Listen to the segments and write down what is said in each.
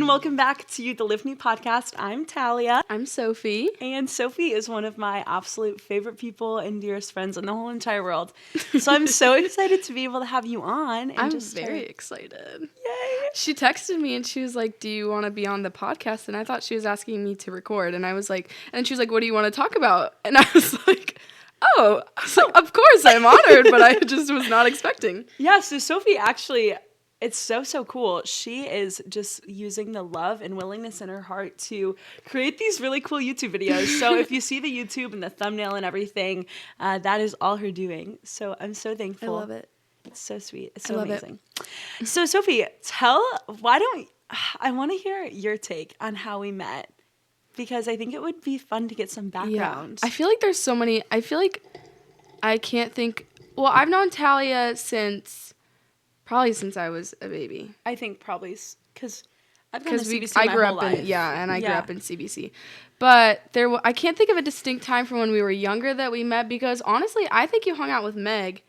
and welcome back to the Live Me podcast. I'm Talia. I'm Sophie. And Sophie is one of my absolute favorite people and dearest friends in the whole entire world. So I'm so excited to be able to have you on. And I'm very excited. Yay. She texted me and she was like, do you want to be on the podcast? And I thought she was asking me to record. And I was like, and she was like, what do you want to talk about? And I was like, of course I'm honored, but I just was not expecting. Yeah, so Sophie actually... It's so cool. She is just using the love and willingness in her heart to create these really cool YouTube videos. So if you see the YouTube and the thumbnail and everything, that is all her doing. So I'm so thankful. I love it. It's so sweet. It's so amazing. So Sophie, I want to hear your take on how we met, because I think it would be fun to get some background. Yeah. I feel like there's so many. I feel like I can't think. Well, I've known Talia probably since I was a baby. I think probably because I've gone to CBC I my grew whole up life. I grew up in CBC. But I can't think of a distinct time from when we were younger that we met, because honestly, I think you hung out with Meg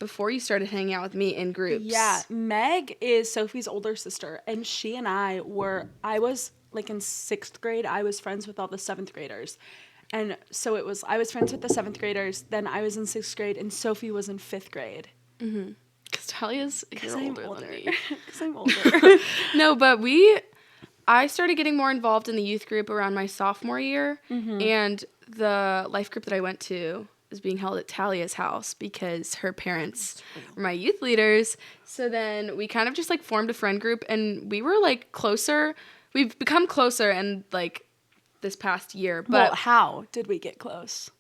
before you started hanging out with me in groups. Yeah, Meg is Sophie's older sister, and she and I was like in 6th grade, I was friends with all the 7th graders. And so I was friends with the 7th graders, then I was in 6th grade, and Sophie was in 5th grade. Mm-hmm. Because Talia's older than me. Because I'm older. No, but I started getting more involved in the youth group around my sophomore year, and the life group that I went to is being held at Talia's house because her parents were my youth leaders. So then we kind of just like formed a friend group, and we were like closer. We've become closer in like this past year. But well, how did we get close?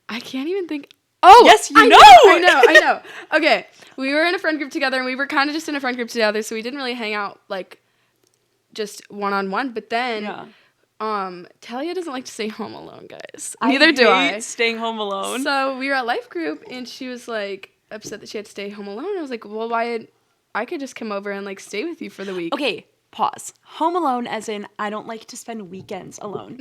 I can't even think. Oh, yes, I know. Okay, we were in a friend group together, and we were kind of just in a friend group together, so we didn't really hang out like just one-on-one. But then, Talia doesn't like to stay home alone, guys. Neither do I. Staying home alone. So we were at life group, and she was like upset that she had to stay home alone. I was like, well, I could just come over and like stay with you for the week. Okay, pause. Home alone, as in I don't like to spend weekends alone.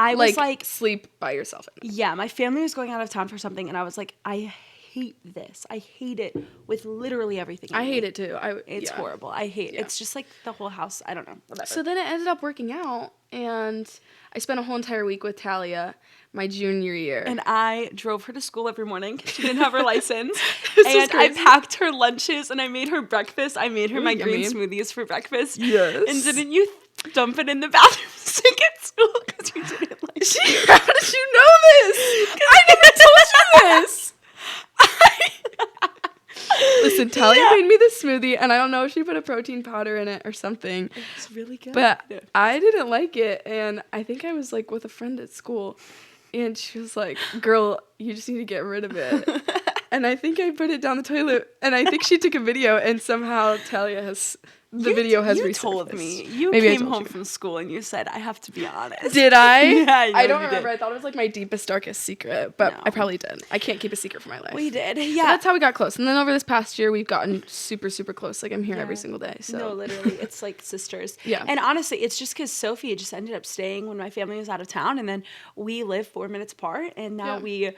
I was like sleep by yourself. Yeah, my family was going out of town for something, and I was like, I hate this. I hate it with literally everything. I hate it too. It's horrible. I hate it. It's just like the whole house. I don't know. Whatever. So then it ended up working out, and I spent a whole entire week with Talia my junior year. And I drove her to school every morning because she didn't have her license. And I packed her lunches, and I made her breakfast. I made her my green smoothies for breakfast. Yes. And didn't you dump it in the bathroom sink at school because you didn't like it? How did you know this? I never told you this. Listen, Talia made me this smoothie, and I don't know if she put a protein powder in it or something. It's really good. But I didn't like it, and I think I was like with a friend at school, and she was like, girl, you just need to get rid of it. And I think I put it down the toilet, and I think she took a video, and somehow video has resurfaced. You told me. You Maybe came home from school and you said, I have to be honest. Did I? Yeah, I don't remember. I thought it was like my deepest, darkest secret, but I probably did. I can't keep a secret for my life. We did. Yeah. But that's how we got close. And then over this past year, we've gotten super, super close. Like I'm here every single day. So. No, literally. It's like sisters. Yeah. And honestly, it's just because Sophie just ended up staying when my family was out of town. And then we live 4 minutes apart. And now we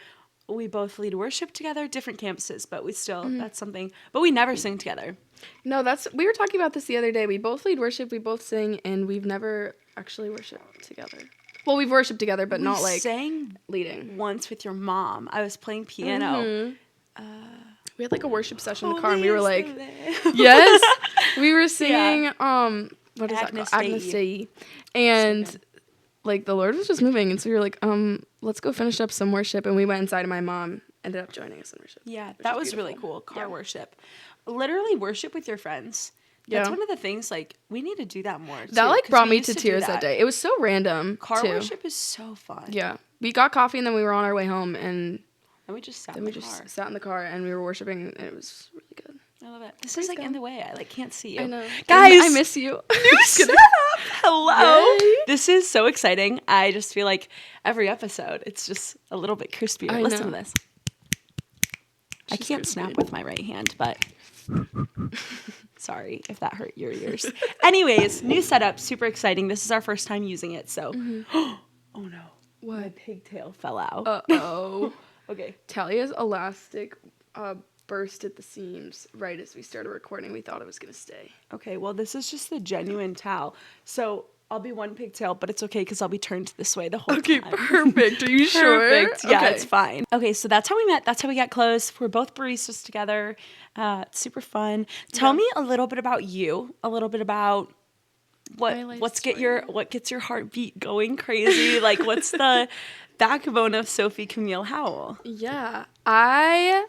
both lead worship together, different campuses, but we still, that's something, but we never sing together. No, we were talking about this the other day. We both lead worship, we both sing, and we've never actually worshiped together. Well, we've worshiped together, but not like sang leading. Once with your mom. I was playing piano. We had like a worship session in the car, and we were like, yes, we were singing, what is that called? Agnus Dei. And like the Lord was just moving, and so we were like, let's go finish up some worship, and we went inside, and my mom ended up joining us in worship. Yeah, that was really cool. Car worship. Literally worship with your friends. That's one of the things, like, we need to do that more, too. That, like, brought me to tears that day. It was so random, Car worship is so fun. Yeah. We got coffee, and then we were on our way home, and we just sat in the car. Sat in the car, and we were worshiping, and it was really good. I love it. This is, like, in the way. I, like, can't see you. I know. Guys! I miss you. New setup! Hello! Yay. This is so exciting. I just feel like every episode, it's just a little bit crispier. Listen to this. I can't snap with my right hand, but sorry if that hurt your ears. Anyways, new setup, super exciting. This is our first time using it, so. Oh no. What? My pigtail fell out. Uh-oh. Okay. Talia's elastic burst at the seams right as we started recording. We thought it was going to stay. Okay, well, this is just the genuine towel. So I'll be one pigtail, but it's okay because I'll be turned this way the whole time. Okay, perfect. Are you sure? Perfect. Yeah, Okay. it's fine. Okay, so that's how we met. That's how we got close. We're both baristas together. It's super fun. Tell me a little bit about you. A little bit about what gets your heartbeat going crazy. Like, what's the backbone of Sophie Camille Howell? Yeah, I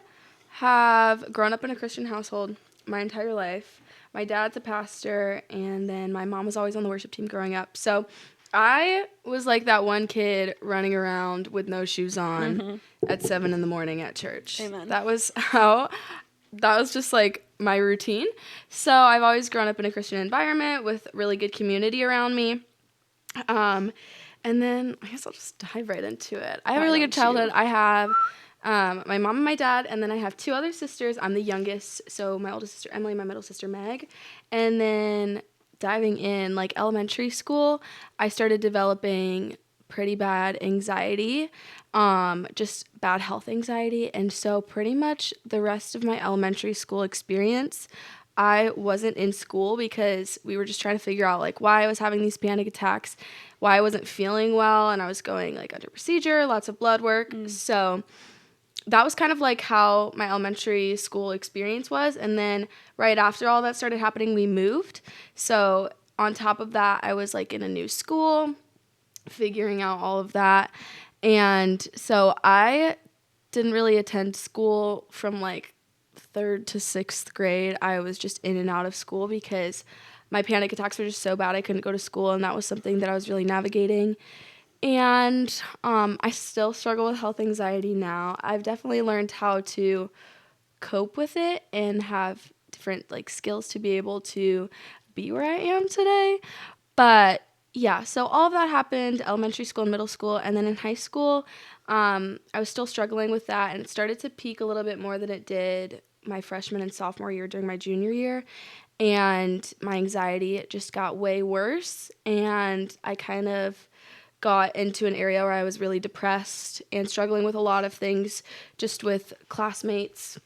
have grown up in a Christian household my entire life. My dad's a pastor, and then my mom was always on the worship team growing up. So I was like that one kid running around with no shoes on at 7 a.m. at church. Amen. That was just like my routine. So I've always grown up in a Christian environment with really good community around me. And then I guess I'll just dive right into it. I have a really good childhood. I have my mom and my dad, and then I have 2 other sisters. I'm the youngest, so my oldest sister Emily, my middle sister Meg. And then diving in, like elementary school, I started developing pretty bad anxiety, just bad health anxiety. And so pretty much the rest of my elementary school experience, I wasn't in school because we were just trying to figure out like why I was having these panic attacks, why I wasn't feeling well, and I was going like under procedure, lots of blood work. So that was kind of like how my elementary school experience was. And then right after all that started happening, we moved. So on top of that, I was like in a new school, figuring out all of that. And so I didn't really attend school from like 3rd to 6th grade. I was just in and out of school because my panic attacks were just so bad I couldn't go to school, and that was something that I was really navigating. And I still struggle with health anxiety now. I've definitely learned how to cope with it and have different like skills to be able to be where I am today. But yeah, so all of that happened elementary school and middle school, and then in high school, I was still struggling with that, and it started to peak a little bit more than it did my freshman and sophomore year during my junior year. And my anxiety just got way worse, and I kind of got into an area where I was really depressed and struggling with a lot of things, just with classmates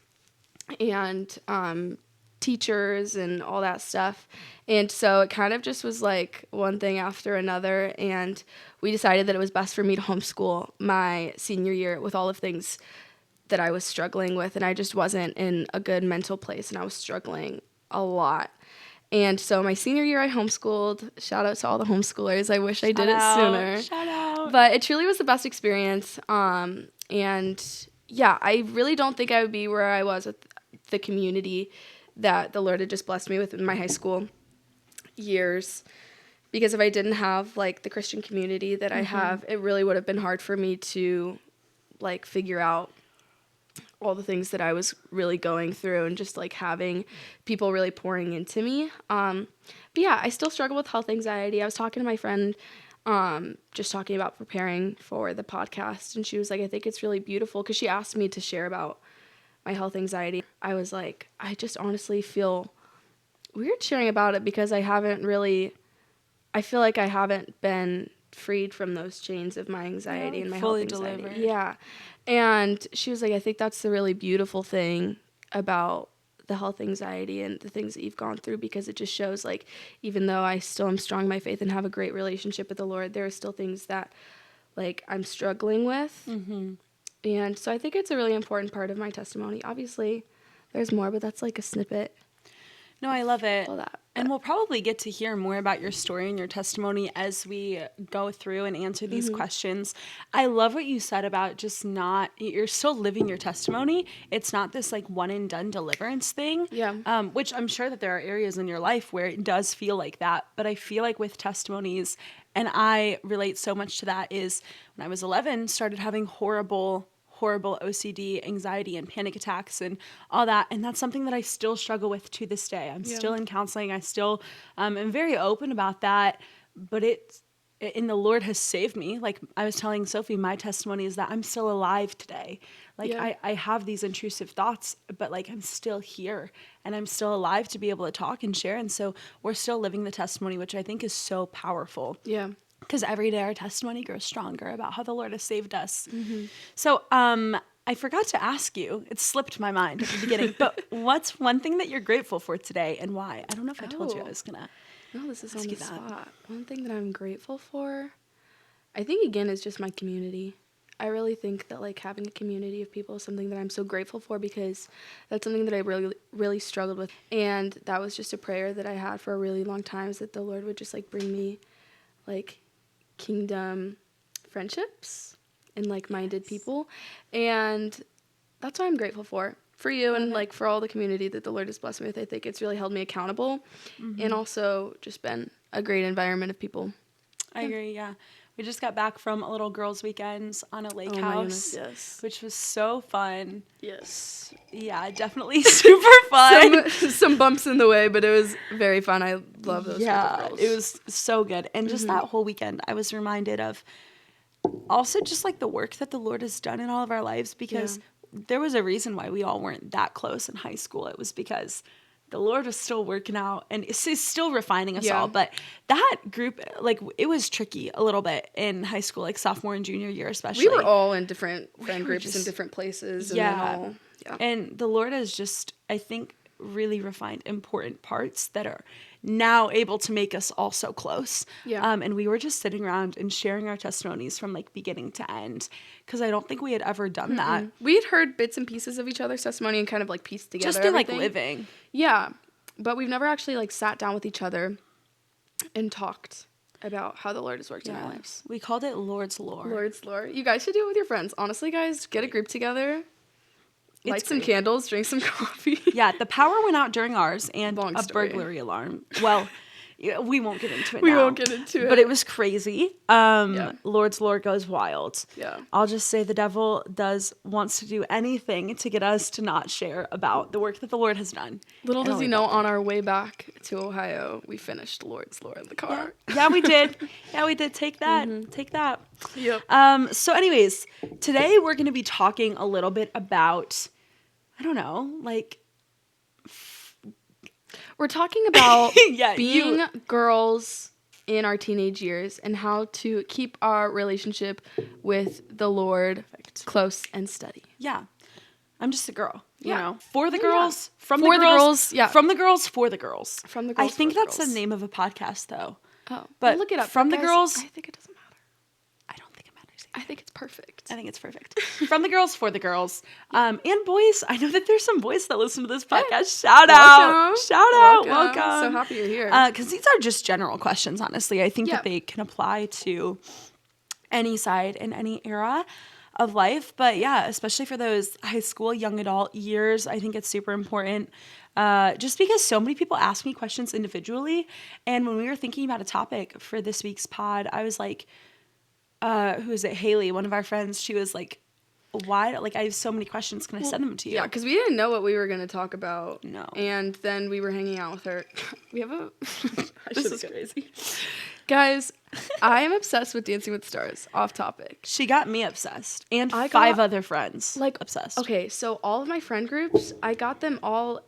and teachers and all that stuff. And so it kind of just was like one thing after another, and we decided that it was best for me to homeschool my senior year with all of things that I was struggling with, and I just wasn't in a good mental place, and I was struggling a lot. And so my senior year, I homeschooled. Shout out to all the homeschoolers. I wish I did it sooner. Shout out. But it truly was the best experience. And yeah, I really don't think I would be where I was with the community that the Lord had just blessed me with in my high school years. Because if I didn't have like the Christian community that I have, it really would have been hard for me to like figure out all the things that I was really going through, and just like having people really pouring into me. But yeah, I still struggle with health anxiety. I was talking to my friend, just talking about preparing for the podcast, and she was like, I think it's really beautiful, because she asked me to share about my health anxiety. I was like, I just honestly feel weird sharing about it, because I feel like I haven't been freed from those chains of my anxiety and my health anxiety. Delivered. Yeah. And she was like, I think that's the really beautiful thing about the health anxiety and the things that you've gone through, because it just shows like, even though I still am strong in my faith and have a great relationship with the Lord, there are still things that like I'm struggling with. And so I think it's a really important part of my testimony. Obviously there's more, but that's like a snippet. No, I love it. All that. And we'll probably get to hear more about your story and your testimony as we go through and answer these questions. I love what you said about just you're still living your testimony. It's not this like one and done deliverance thing. Yeah. Which I'm sure that there are areas in your life where it does feel like that. But I feel like with testimonies, and I relate so much to that, is when I was 11, started having horrible OCD, anxiety, and panic attacks and all that. And that's something that I still struggle with to this day. I'm still in counseling. I still am very open about that. But the Lord has saved me. Like I was telling Sophie, my testimony is that I'm still alive today. Like I have these intrusive thoughts, but like I'm still here and I'm still alive to be able to talk and share. And so we're still living the testimony, which I think is so powerful. Yeah. Because every day our testimony grows stronger about how the Lord has saved us. So I forgot to ask you. It slipped my mind at the beginning. But what's one thing that you're grateful for today and why? I don't know if I told you I was going to. No, this is on ask the you that. spot. One thing that I'm grateful for, I think, again, is just my community. I really think that, like, having a community of people is something that I'm so grateful for, because that's something that I really, really struggled with. And that was just a prayer that I had for a really long time, is that the Lord would just, like, bring me, like, kingdom friendships and like-minded people. And that's what I'm grateful for you and, like, for all the community that the Lord has blessed me with. I think it's really held me accountable and also just been a great environment of people. I agree, yeah. We just got back from a little girls' weekend on a lake house, my goodness, yes. which was so fun. Yes. Yeah, definitely super fun. Some bumps in the way, but it was very fun. I love those group of girls. It was so good. And just that whole weekend, I was reminded of also just like the work that the Lord has done in all of our lives, because there was a reason why we all weren't that close in high school. It was because the Lord was still working out and is still refining us all. But that group, like, it was tricky a little bit in high school, like sophomore and junior year especially. We were all in different friend groups in different places. And And the Lord has just, I think, really refined important parts that are now able to make us all so close. And we were just sitting around and sharing our testimonies from, like, beginning to end, because I don't think we had ever done that. We had heard bits and pieces of each other's testimony and kind of, like, pieced together just in everything. like living. Yeah, but we've never actually, like, sat down with each other and talked about how the Lord has worked in our lives. We called it Lord's Lore. Lord's Lore. You guys should do it with your friends. Honestly, guys, get a group together. Light some candles, drink some coffee. Yeah, the power went out during ours, and Long a story. burglary alarm. Well, we won't get into it We now. won't get into it. But it was crazy. Lord's Lore goes wild. Yeah. I'll just say the devil wants to do anything to get us to not share about the work that the Lord has done. Little does he know, on our way back to Ohio, we finished Lord's Lore in the car. Yeah, we did. Yeah, we did. Take that. Take that. Yep. So anyways, today we're going to be talking a little bit about, I don't know, like, we're talking about Yeah, being girls in our teenage years and how to keep our relationship with the Lord close and steady. yeah, I'm just a girl, you Yeah. know, for the Oh, girls, from For the the girls, girls, yeah. from the girls, for the girls. From the I girls, think for the that's girls. the name of a podcast, though. Oh, But I'll look it up. from the Guys, girls- I think it doesn't matter. I don't think it matters. I think it's perfect. I think it's perfect. From the girls, for the girls. And boys, I know that there's some boys that listen to this podcast. Shout out. Shout out. Welcome. So happy you're here. Because these are just general questions, honestly. I think that they can apply to any side in any era of life. But yeah, especially for those high school, young adult years, I think it's super important. Just because so many people ask me questions individually. And when we were thinking about a topic for this week's pod, I was like, who is it? Haley, one of our friends, she was like, why? Like, I have so many questions. Can I send them to you? Yeah, because we didn't know what we were going to talk about. No. And then we were hanging out with her. We have a... This is crazy. Guys, I am obsessed with Dancing with the Stars. Off topic. She got me obsessed. And I 5 got, other friends like, obsessed. Okay, so all of my friend groups, I got them all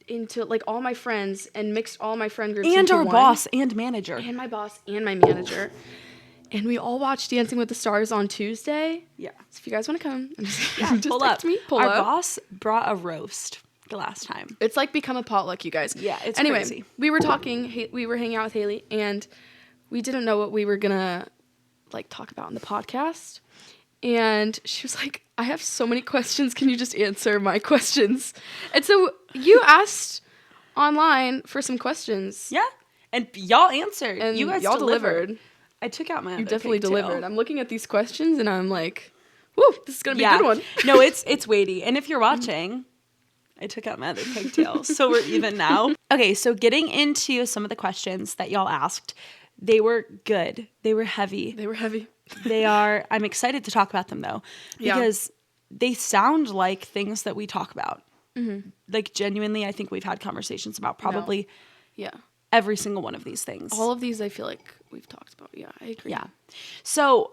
into, like, all my friends and mixed all my friend groups And into our one. boss and manager. And my boss and my manager. And we all watched Dancing with the Stars on Tuesday. Yeah. So if you guys want to come, just pull text up. me. Pull our up. boss brought a roast the last time. It's like become a potluck, you guys. Yeah, it's anyway, crazy. We were talking, we were hanging out with Haley, and we didn't know what we were gonna, like, talk about in the podcast. And she was like, I have so many questions. Can you just answer my questions? And so you asked online for some questions. Yeah. And y'all answered. And you guys y'all delivered. delivered. I took out my other You definitely pigtail. delivered. I'm looking at these questions, and I'm like, whoo, this is going to be a good one. No, it's weighty. And if you're watching, I took out my other pigtail. So we're even now. Okay, so getting into some of the questions that y'all asked, they were good. They were heavy. They were heavy. I'm excited to talk about them, though, because they sound like things that we talk about. Mm-hmm. Like, genuinely, I think we've had conversations about probably every single one of these things. All of these I feel like we've talked about. Yeah, I agree. Yeah. So,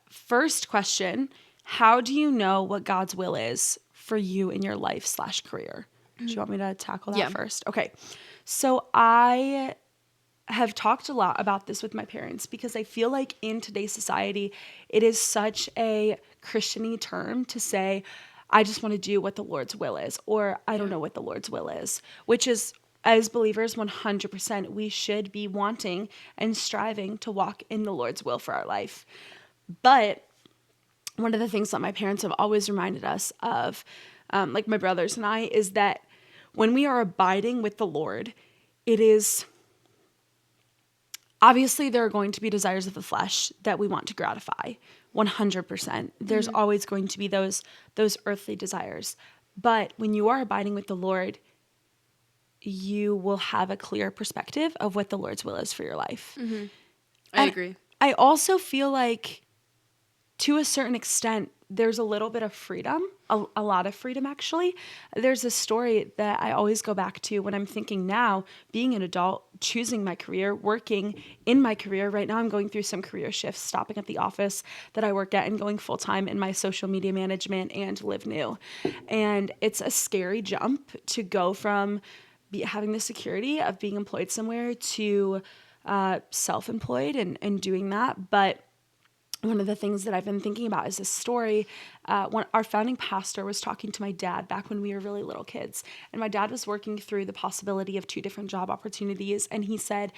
first question, how do you know what God's will is for you in your life / career? Do you want me to tackle that first? Okay. So I have talked a lot about this with my parents because I feel like in today's society, it is such a Christian-y term to say, I just want to do what the Lord's will is, or I don't know what the Lord's will is, which is, as believers, 100%, we should be wanting and striving to walk in the Lord's will for our life. But one of the things that my parents have always reminded us of, like my brothers and I, is that when we are abiding with the Lord, it is obviously there are going to be desires of the flesh that we want to gratify. 100%. There's always going to be those earthly desires. But when you are abiding with the Lord, you will have a clear perspective of what the Lord's will is for your life. I agree. I also feel like, to a certain extent, there's a little bit of freedom, a lot of freedom, actually. There's a story that I always go back to when I'm thinking now, being an adult, choosing my career, working in my career. Right now, I'm going through some career shifts, stopping at the office that I work at and going full-time in my social media management and Live New. And it's a scary jump to go from having the security of being employed somewhere to self-employed and doing that. But one of the things that I've been thinking about is this story. When our founding pastor was talking to my dad back when we were really little kids, and my dad was working through the possibility of 2 different job opportunities. And he said,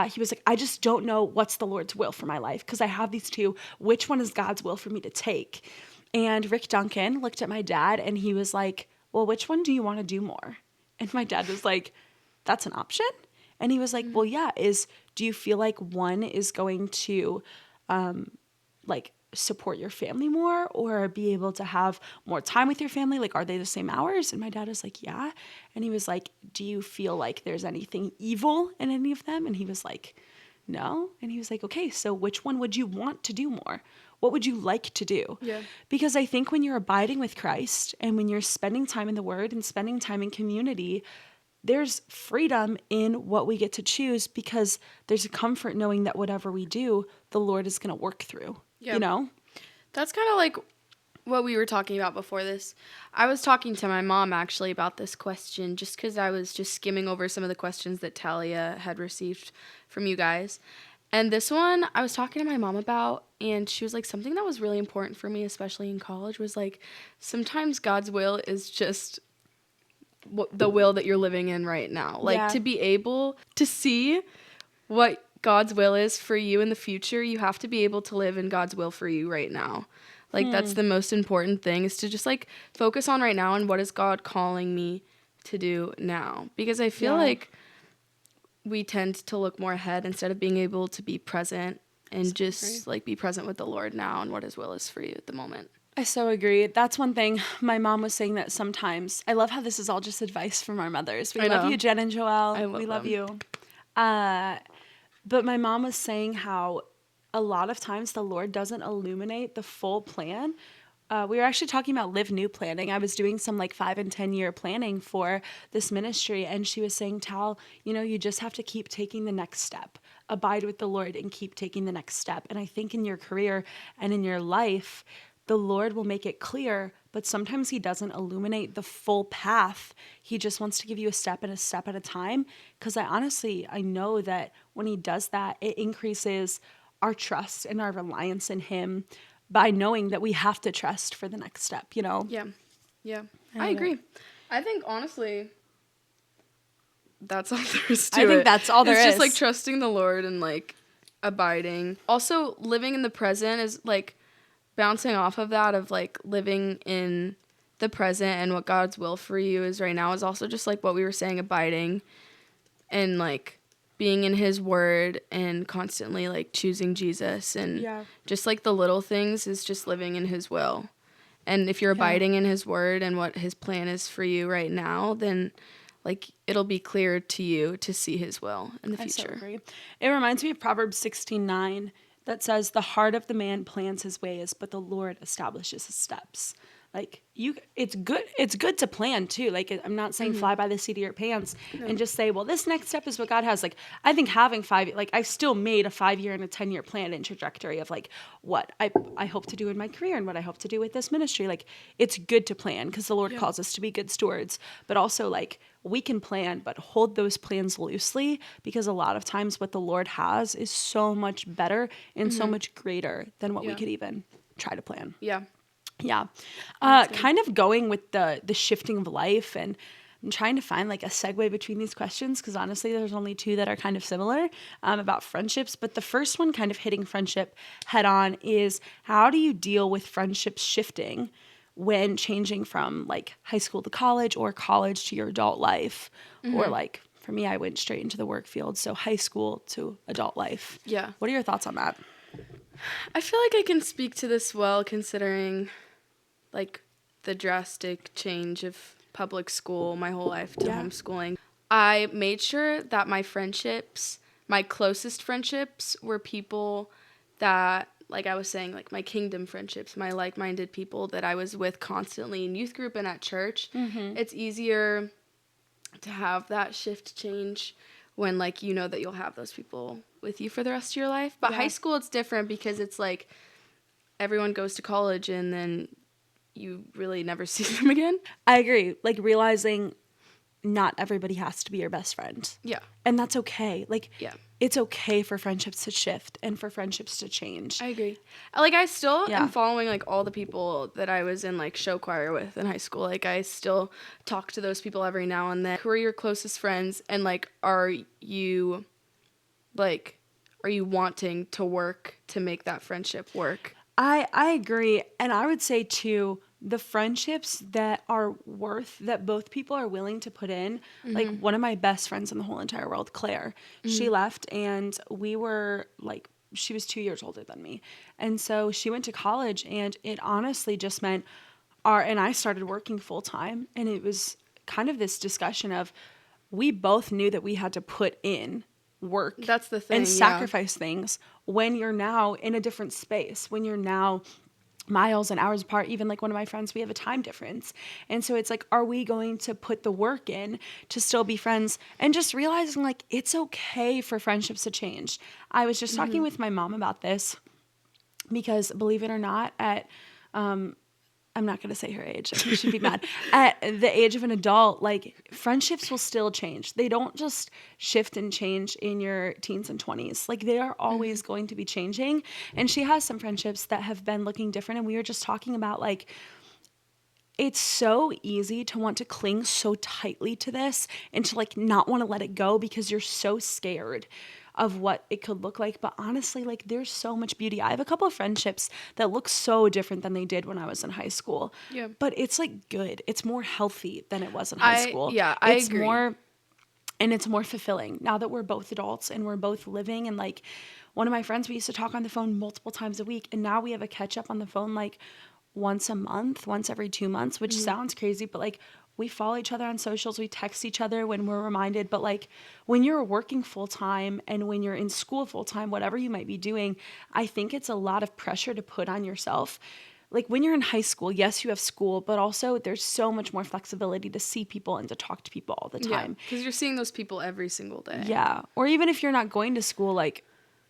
he was like, I just don't know what's the Lord's will for my life because I have these 2. Which one is God's will for me to take? And Rick Duncan looked at my dad and he was like, well, which one do you want to do more? And my dad was like, that's an option? And he was like, well, yeah, do you feel like one is going to like support your family more or be able to have more time with your family? Like, are they the same hours? And my dad was like, yeah. And he was like, do you feel like there's anything evil in any of them? And he was like, no. And he was like, okay, so which one would you want to do more? What would you like to do? Yeah. Because I think when you're abiding with Christ and when you're spending time in the Word and spending time in community, there's freedom in what we get to choose because there's a comfort knowing that whatever we do, the Lord is going to work through, you know? That's kind of like what we were talking about before this. I was talking to my mom actually about this question just because I was just skimming over some of the questions that Talia had received from you guys. And this one I was talking to my mom about, and she was like, something that was really important for me, especially in college, was like, sometimes God's will is just the will that you're living in right now. Like, to be able to see what God's will is for you in the future, you have to be able to live in God's will for you right now. Like, that's the most important thing, is to just, like, focus on right now and what is God calling me to do now. Because I feel like we tend to look more ahead instead of being able to be present and just, like, be present with the Lord now and what his will is for you at the moment. I so agree. That's one thing. My mom was saying that sometimes. I love how this is all just advice from our mothers. We love you, Jen and Joelle. We love you. But my mom was saying how a lot of times the Lord doesn't illuminate the full plan. We were actually talking about Live New planning. I was doing some like 5 and 10 year planning for this ministry. And she was saying, Tal, you know, you just have to keep taking the next step. Abide with the Lord and keep taking the next step. And I think in your career and in your life, the Lord will make it clear, but sometimes he doesn't illuminate the full path. He just wants to give you a step at a time. Because I know that when he does that, it increases our trust and our reliance in him by knowing that we have to trust for the next step, you know? Yeah. I agree. I think, honestly, that's all there is to it. I think that's all there is. It's just, like, trusting the Lord and, like, abiding. Also, living in the present is, like, bouncing off of that, of like living in the present and what God's will for you is right now, is also just like what we were saying, abiding and like being in his word and constantly like choosing Jesus and just like the little things is just living in his will. And if you're abiding in his word and what his plan is for you right now, then like it'll be clear to you to see his will in the future. I so agree. It reminds me of Proverbs 16:9. That says, the heart of the man plans his ways, but the Lord establishes his steps. like it's good to plan too. Like, I'm not saying fly by the seat of your pants and just say, well, this next step is what God has. Like, I think having I still made a 5-year and a 10-year plan and trajectory of like what I hope to do in my career and what I hope to do with this ministry. Like, it's good to plan because the Lord calls us to be good stewards, but also like we can plan, but hold those plans loosely, because a lot of times what the Lord has is so much better and so much greater than what we could even try to plan. Yeah. Yeah. Kind of going with the shifting of life, and I'm trying to find like a segue between these questions, because honestly, there's only two that are kind of similar about friendships. But the first one, kind of hitting friendship head on, is how do you deal with friendships shifting when changing from like high school to college, or college to your adult life? Or like for me, I went straight into the work field. So high school to adult life. Yeah. What are your thoughts on that? I feel like I can speak to this well, considering like the drastic change of public school my whole life to homeschooling. I made sure that my friendships, my closest friendships, were people that, like I was saying, like my kingdom friendships, my like-minded people that I was with constantly in youth group and at church. It's easier to have that shift change when like you know that you'll have those people with you for the rest of your life. But high school, it's different because it's like everyone goes to college and then you really never see them again. I agree. Like, realizing not everybody has to be your best friend. Yeah. And that's okay. Like, Yeah. it's okay for friendships to shift and for friendships to change. I agree. Like, I still am following, like, all the people that I was in, like, show choir with in high school. Like, I still talk to those people every now and then. Who are your closest friends? And, like, are you wanting to work to make that friendship work? I agree. And I would say, too, the friendships that are that both people are willing to put in, like one of my best friends in the whole entire world, Claire, she left, and we were like, she was 2 years older than me. And so she went to college, and it honestly just meant and I started working full time. And it was kind of this discussion of, we both knew that we had to put in work. That's the thing. And sacrifice things when you're now in a different space, when you're now miles and hours apart. Even like one of my friends, we have a time difference. And so it's like, are we going to put the work in to still be friends? And just realizing like, it's okay for friendships to change. I was just talking with my mom about this, because believe it or not, I'm not going to say her age. She should be mad. At the age of an adult, like, friendships will still change. They don't just shift and change in your teens and 20s. Like, they are always going to be changing. And she has some friendships that have been looking different. And we were just talking about, like, it's so easy to want to cling so tightly to this and to, like, not want to let it go because you're so scared of what it could look like. But honestly, like, there's so much beauty. I have a couple of friendships that look so different than they did when I was in high school. Yeah. But it's like good. It's more healthy than it was in high school. Yeah, I agree. It's more, and it's more fulfilling now that we're both adults and we're both living. And like, one of my friends, we used to talk on the phone multiple times a week, and now we have a catch up on the phone like once a month, once every 2 months, which sounds crazy, but like, we follow each other on socials. We text each other when we're reminded. But like, when you're working full time and when you're in school full time, whatever you might be doing, I think it's a lot of pressure to put on yourself. Like, when you're in high school, yes, you have school, but also there's so much more flexibility to see people and to talk to people all the time. Because you're seeing those people every single day. Yeah. Or even if you're not going to school, like,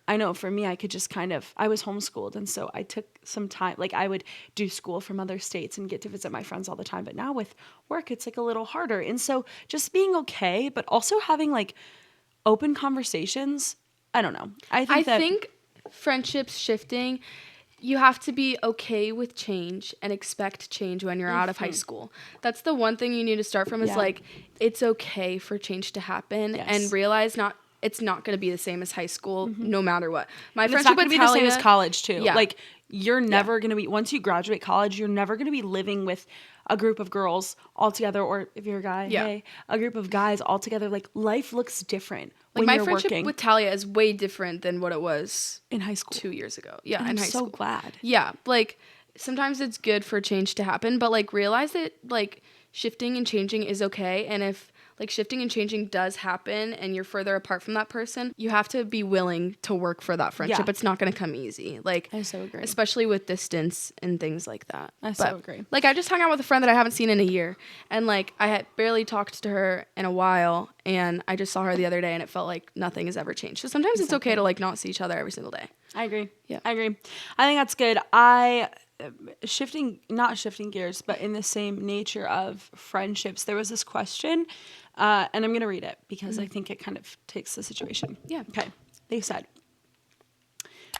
I know for me, I could just I was homeschooled. And so I took some time, like I would do school from other states and get to visit my friends all the time. But now with work, it's like a little harder. And so just being okay, but also having like open conversations. I don't know. I think friendships shifting, you have to be okay with change and expect change when you're out of high school. That's the one thing you need to start from is like, it's okay for change to happen and realize it's not going to be the same as high school, no matter what. My friendship with Talia, it's not going to be the same as college, too. Yeah. Like, you're never going to be, once you graduate college, you're never going to be living with a group of girls all together, or if you're a guy, hey, a group of guys all together. Like, life looks different when my you're friendship working. with Talia is way different than what it was in high school 2 years ago. Yeah, and in high school. I'm so glad. Yeah, like, sometimes it's good for change to happen, but, like, realize that, like, shifting and changing is okay. And if like shifting and changing does happen and you're further apart from that person, you have to be willing to work for that friendship. It's not going to come easy. Like, I so agree. Especially with distance and things like that. So agree. Like, I just hung out with a friend that I haven't seen in a year, and like I had barely talked to her in a while, and I just saw her the other day and it felt like nothing has ever changed. So sometimes it's okay to like not see each other every single day. I agree. Yeah. I agree. I think that's good. Not shifting gears, but in the same nature of friendships, there was this question, and I'm going to read it because I think it kind of takes the situation. Yeah. Okay. They said,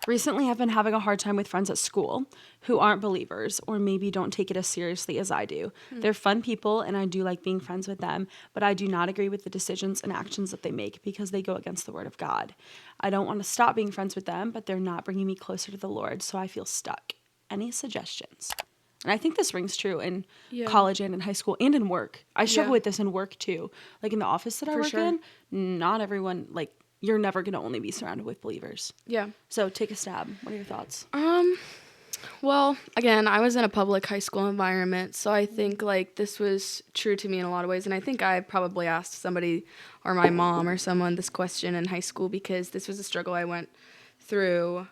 recently I've been having a hard time with friends at school who aren't believers or maybe don't take it as seriously as I do. They're fun people and I do like being friends with them, but I do not agree with the decisions and actions that they make because they go against the word of God. I don't want to stop being friends with them, but they're not bringing me closer to the Lord, so I feel stuck. Any suggestions? And I think this rings true in college and in high school and in work. I struggle with this in work too. Like in the office that I work in, not everyone, like, you're never going to only be surrounded with believers. Yeah. So take a stab. What are your thoughts? Well, again, I was in a public high school environment, so I think like this was true to me in a lot of ways. And I think I probably asked somebody or my mom or someone this question in high school because this was a struggle I went through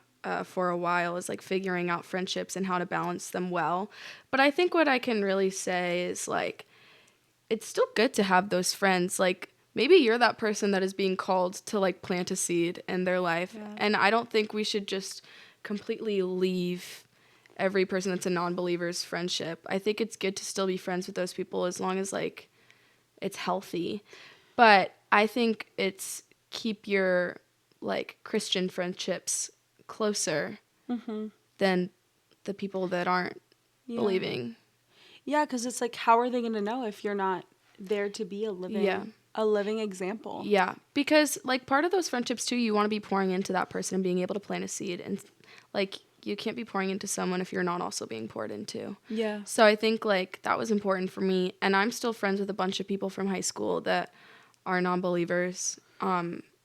for a while, is like figuring out friendships and how to balance them well. But I think what I can really say is like, it's still good to have those friends. Like maybe you're that person that is being called to like plant a seed in their life. Yeah. And I don't think we should just completely leave every person that's a non-believer's friendship. I think it's good to still be friends with those people as long as like it's healthy. But I think it's keep your like Christian friendships closer than the people that aren't believing. Yeah, because it's like, how are they going to know if you're not there to be a living example? Yeah, because like part of those friendships too, you want to be pouring into that person and being able to plant a seed, and like you can't be pouring into someone if you're not also being poured into. Yeah. So I think like that was important for me, and I'm still friends with a bunch of people from high school that are non-believers.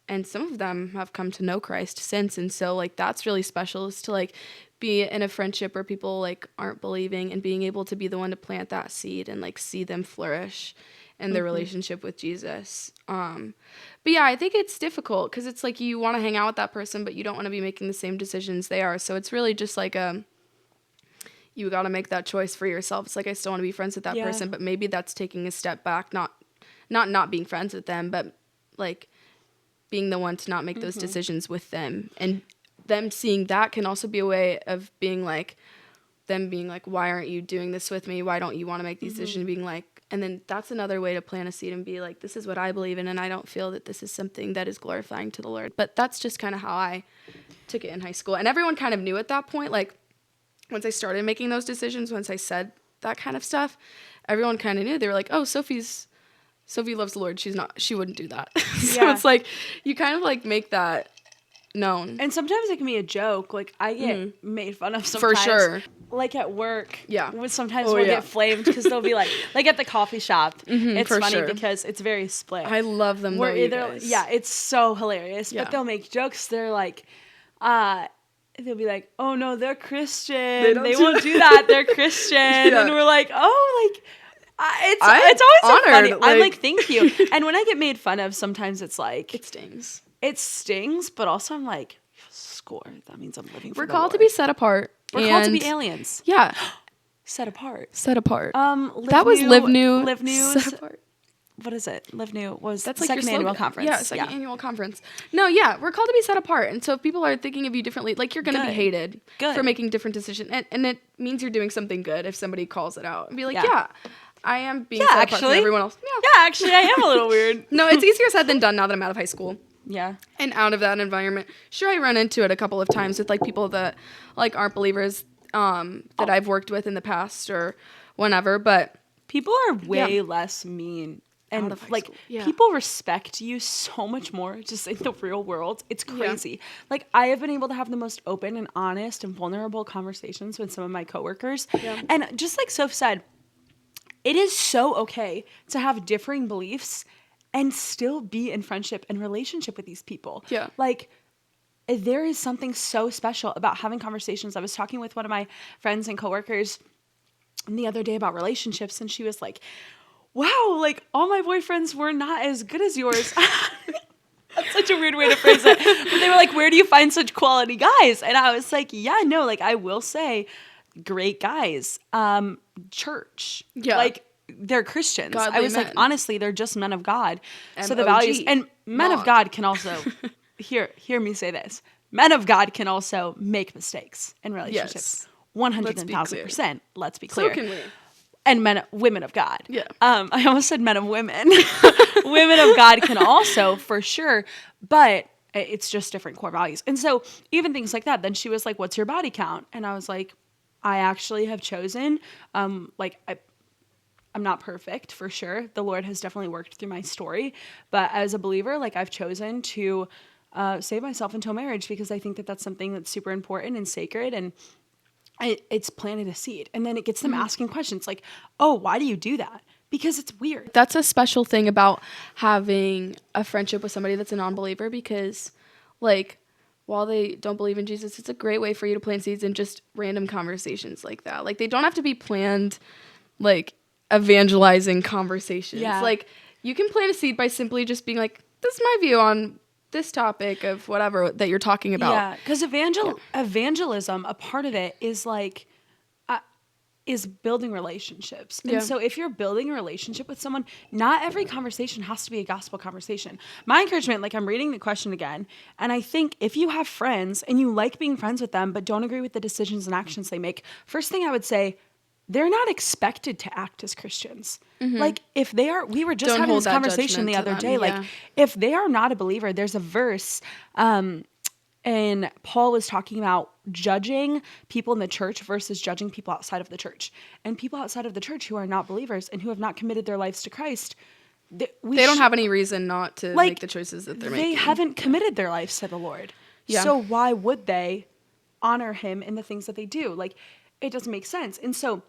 And some of them have come to know Christ since. And so, like, that's really special, is to, like, be in a friendship where people, like, aren't believing and being able to be the one to plant that seed and, like, see them flourish in their relationship with Jesus. But, yeah, I think it's difficult because it's, like, you want to hang out with that person, but you don't want to be making the same decisions they are. So it's really just, like, you got to make that choice for yourself. It's like, I still want to be friends with that person, but maybe that's taking a step back, not being friends with them, but, like, being the one to not make those decisions with them. And them seeing that can also be a way of being like, them being like, why aren't you doing this with me? Why don't you want to make these decisions? Being like, and then that's another way to plant a seed and be like, this is what I believe in, and I don't feel that this is something that is glorifying to the Lord. But that's just kind of how I took it in high school. And everyone kind of knew at that point, like once I started making those decisions, once I said that kind of stuff, everyone kind of knew. They were like, oh, Sophie loves the Lord. She wouldn't do that. So it's like, you kind of like make that known. And sometimes it can be a joke. Like I get made fun of sometimes. For sure. Like at work. Yeah. Sometimes we'll get flamed because they'll be like at the coffee shop. It's funny because it's very split. I love them. It's so hilarious. Yeah. But they'll make jokes. They're like, they'll be like, oh no, they're Christian. They won't do that. They're Christian. And we're like, oh, like, it's always so funny. Like, I'm like, thank you. And when I get made fun of, sometimes it's like, it stings. It stings, but also I'm like, score. That means I'm living for We're the called Lord. To be set apart. We're called to be aliens. Yeah. Set apart. Set apart. That was Live New. Live New. Set apart. What is it? Live New was that's like second annual conference. Yeah, second annual conference. No, yeah, we're called to be set apart. And so if people are thinking of you differently, like you're going to be hated for making different decisions. And it means you're doing something good if somebody calls it out and be like, I am being set apart from everyone else. Yeah, actually, I am a little weird. No, it's easier said than done now that I'm out of high school. Yeah. And out of that environment. Sure, I run into it a couple of times with like people that like aren't believers that I've worked with in the past or whenever, but people are way less mean. And like people respect you so much more just in the real world. It's crazy. Yeah. Like I have been able to have the most open and honest and vulnerable conversations with some of my coworkers. Yeah. And just like Soph said, it is so okay to have differing beliefs and still be in friendship and relationship with these people. Yeah. Like there is something so special about having conversations. I was talking with one of my friends and coworkers the other day about relationships, and she was like, wow, like all my boyfriends were not as good as yours. That's such a weird way to phrase it. But they were like, where do you find such quality guys? And I was like, yeah, no, like I will say great guys. Church. Yeah. Like they're Christians. Godly I was men. like, honestly, they're just men of God. So the M.O.G. values and men of God can also hear me say this. Men of God can also make mistakes in relationships. Yes. 100,000%. Let's be clear. So can we. And women of God. Yeah. I almost said men of women. Women of God can also, for sure, but it's just different core values. And so even things like that, then she was like, what's your body count? And I was like, I actually have chosen, I'm not perfect for sure. The Lord has definitely worked through my story, but as a believer, like I've chosen to save myself until marriage because I think that that's something that's super important and sacred, and it's planted a seed. And then it gets them asking questions like, oh, why do you do that? Because it's weird. That's a special thing about having a friendship with somebody that's a non-believer, because like while they don't believe in Jesus, it's a great way for you to plant seeds in just random conversations like that. Like they don't have to be planned like evangelizing conversations. Yeah. Like you can plant a seed by simply just being like, this is my view on this topic of whatever that you're talking about. Yeah, because evangelism, a part of it is like, is building relationships. And so if you're building a relationship with someone, not every conversation has to be a gospel conversation. My encouragement, like I'm reading the question again, and I think if you have friends and you like being friends with them, but don't agree with the decisions and actions they make, first thing I would say, they're not expected to act as Christians. Like if they are, we were just Don't having hold this that conversation the judgment other to day. them, Like yeah. if they are not a believer, there's a verse, and Paul was talking about judging people in the church versus judging people outside of the church. And people outside of the church who are not believers and who have not committed their lives to Christ, They don't have any reason not to make the choices that they're making. They haven't committed their lives to the Lord. Yeah. So why would they honor him in the things that they do? Like, it doesn't make sense. And so,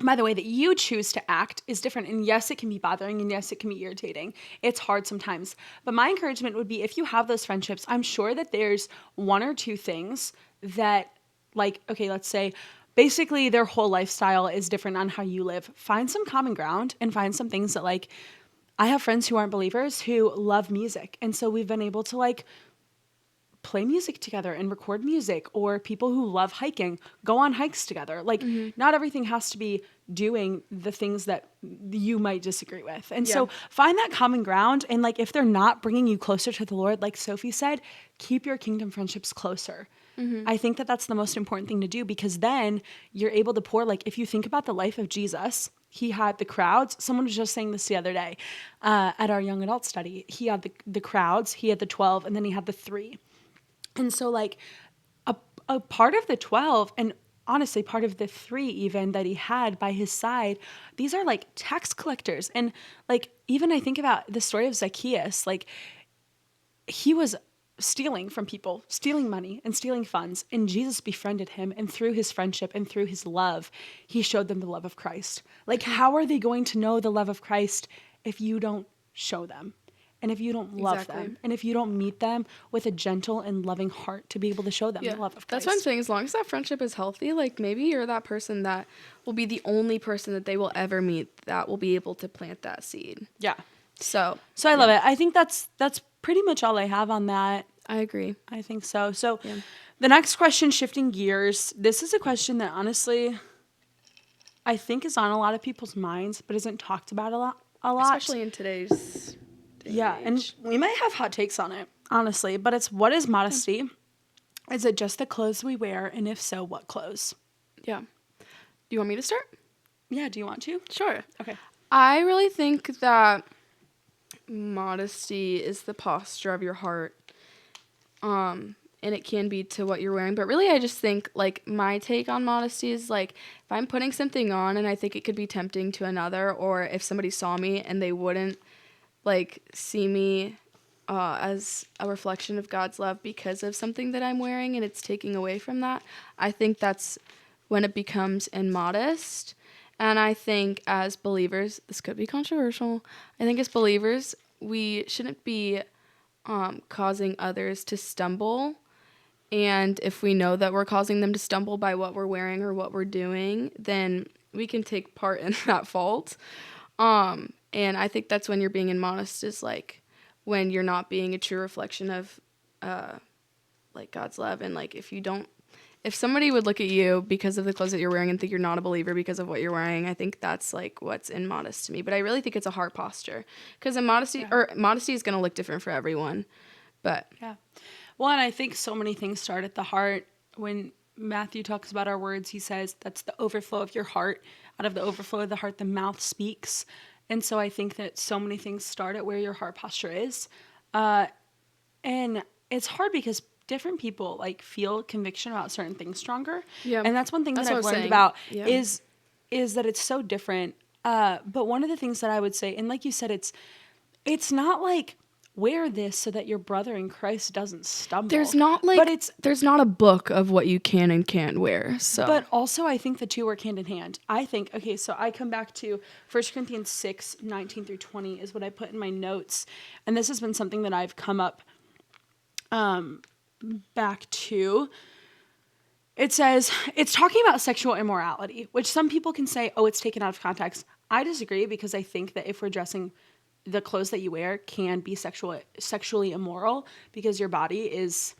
by the way that you choose to act is different. And yes, it can be bothering, and yes, it can be irritating. It's hard sometimes. But my encouragement would be, if you have those friendships, I'm sure that there's one or two things that, like, okay, let's say basically their whole lifestyle is different on how you live. Find some common ground and find some things that, like, I have friends who aren't believers who love music. And so we've been able to, like, play music together and record music, or people who love hiking go on hikes together. Like not everything has to be doing the things that you might disagree with. And so find that common ground. And like, if they're not bringing you closer to the Lord, like Sophie said, keep your kingdom friendships closer. I think that that's the most important thing to do, because then you're able to pour, like if you think about the life of Jesus, he had the crowds. Someone was just saying this the other day at our young adult study. He had the crowds, he had the 12, and then he had the 3. And so like a part of the 12, and honestly part of the 3 even that he had by his side, these are like tax collectors. And like, even I think about the story of Zacchaeus, like he was stealing from people, stealing money and stealing funds. And Jesus befriended him. And through his friendship and through his love, he showed them the love of Christ. Like, how are they going to know the love of Christ if you don't show them? And if you don't love them, and if you don't meet them with a gentle and loving heart to be able to show them the love of Christ. That's what I'm saying. As long as that friendship is healthy, like maybe you're that person that will be the only person that they will ever meet that will be able to plant that seed. Yeah. So I love it. I think that's pretty much all I have on that. I agree. I think so. So the next question, shifting gears, this is a question that honestly I think is on a lot of people's minds, but isn't talked about a lot. Especially in today's and we might have hot takes on it, honestly, but it's, what is modesty? Is it just the clothes we wear? And if so, what clothes? Yeah. Do you want me to start? Yeah, do you want to? Sure. Okay. I really think that modesty is the posture of your heart. And it can be to what you're wearing. But really, I just think, like, my take on modesty is, like, if I'm putting something on and I think it could be tempting to another, or if somebody saw me and they wouldn't, like, see me as a reflection of God's love because of something that I'm wearing and it's taking away from that, I think that's when it becomes immodest. And I think as believers, this could be controversial, I think as believers, we shouldn't be causing others to stumble. And if we know that we're causing them to stumble by what we're wearing or what we're doing, then we can take part in that fault. And I think that's when you're being immodest, is like when you're not being a true reflection of like God's love. And like if somebody would look at you because of the clothes that you're wearing and think you're not a believer because of what you're wearing, I think that's like what's immodest to me. But I really think it's a heart posture, because modesty is going to look different for everyone. But yeah. Well, and I think so many things start at the heart. When Matthew talks about our words, he says that's the overflow of your heart. Out of the overflow of the heart, the mouth speaks. And so I think that so many things start at where your heart posture is. And it's hard because different people like feel conviction about certain things stronger. Yeah. And that's one thing that I've learned about is that it's so different. But one of the things that I would say, and like you said, it's not like wear this so that your brother in Christ doesn't stumble. There's not there's not a book of what you can and can't wear. So, but also I think the two work hand in hand. I think, okay, so I come back to 1 Corinthians 6:19-20 is what I put in my notes. And this has been something that I've come up back to. It says, it's talking about sexual immorality, which some people can say, oh, it's taken out of context. I disagree, because I think that if we're dressing, the clothes that you wear can be sexually immoral, because your body is,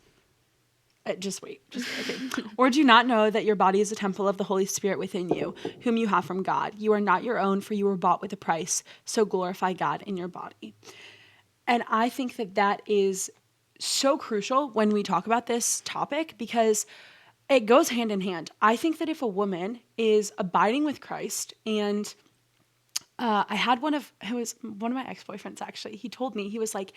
just wait. Okay. Or do you not know that your body is a temple of the Holy Spirit within you, whom you have from God? You are not your own, for you were bought with a price. So glorify God in your body. And I think that that is so crucial when we talk about this topic, because it goes hand in hand. I think that if a woman is abiding with Christ, and I had one of my ex-boyfriends, actually. He told me, he was like,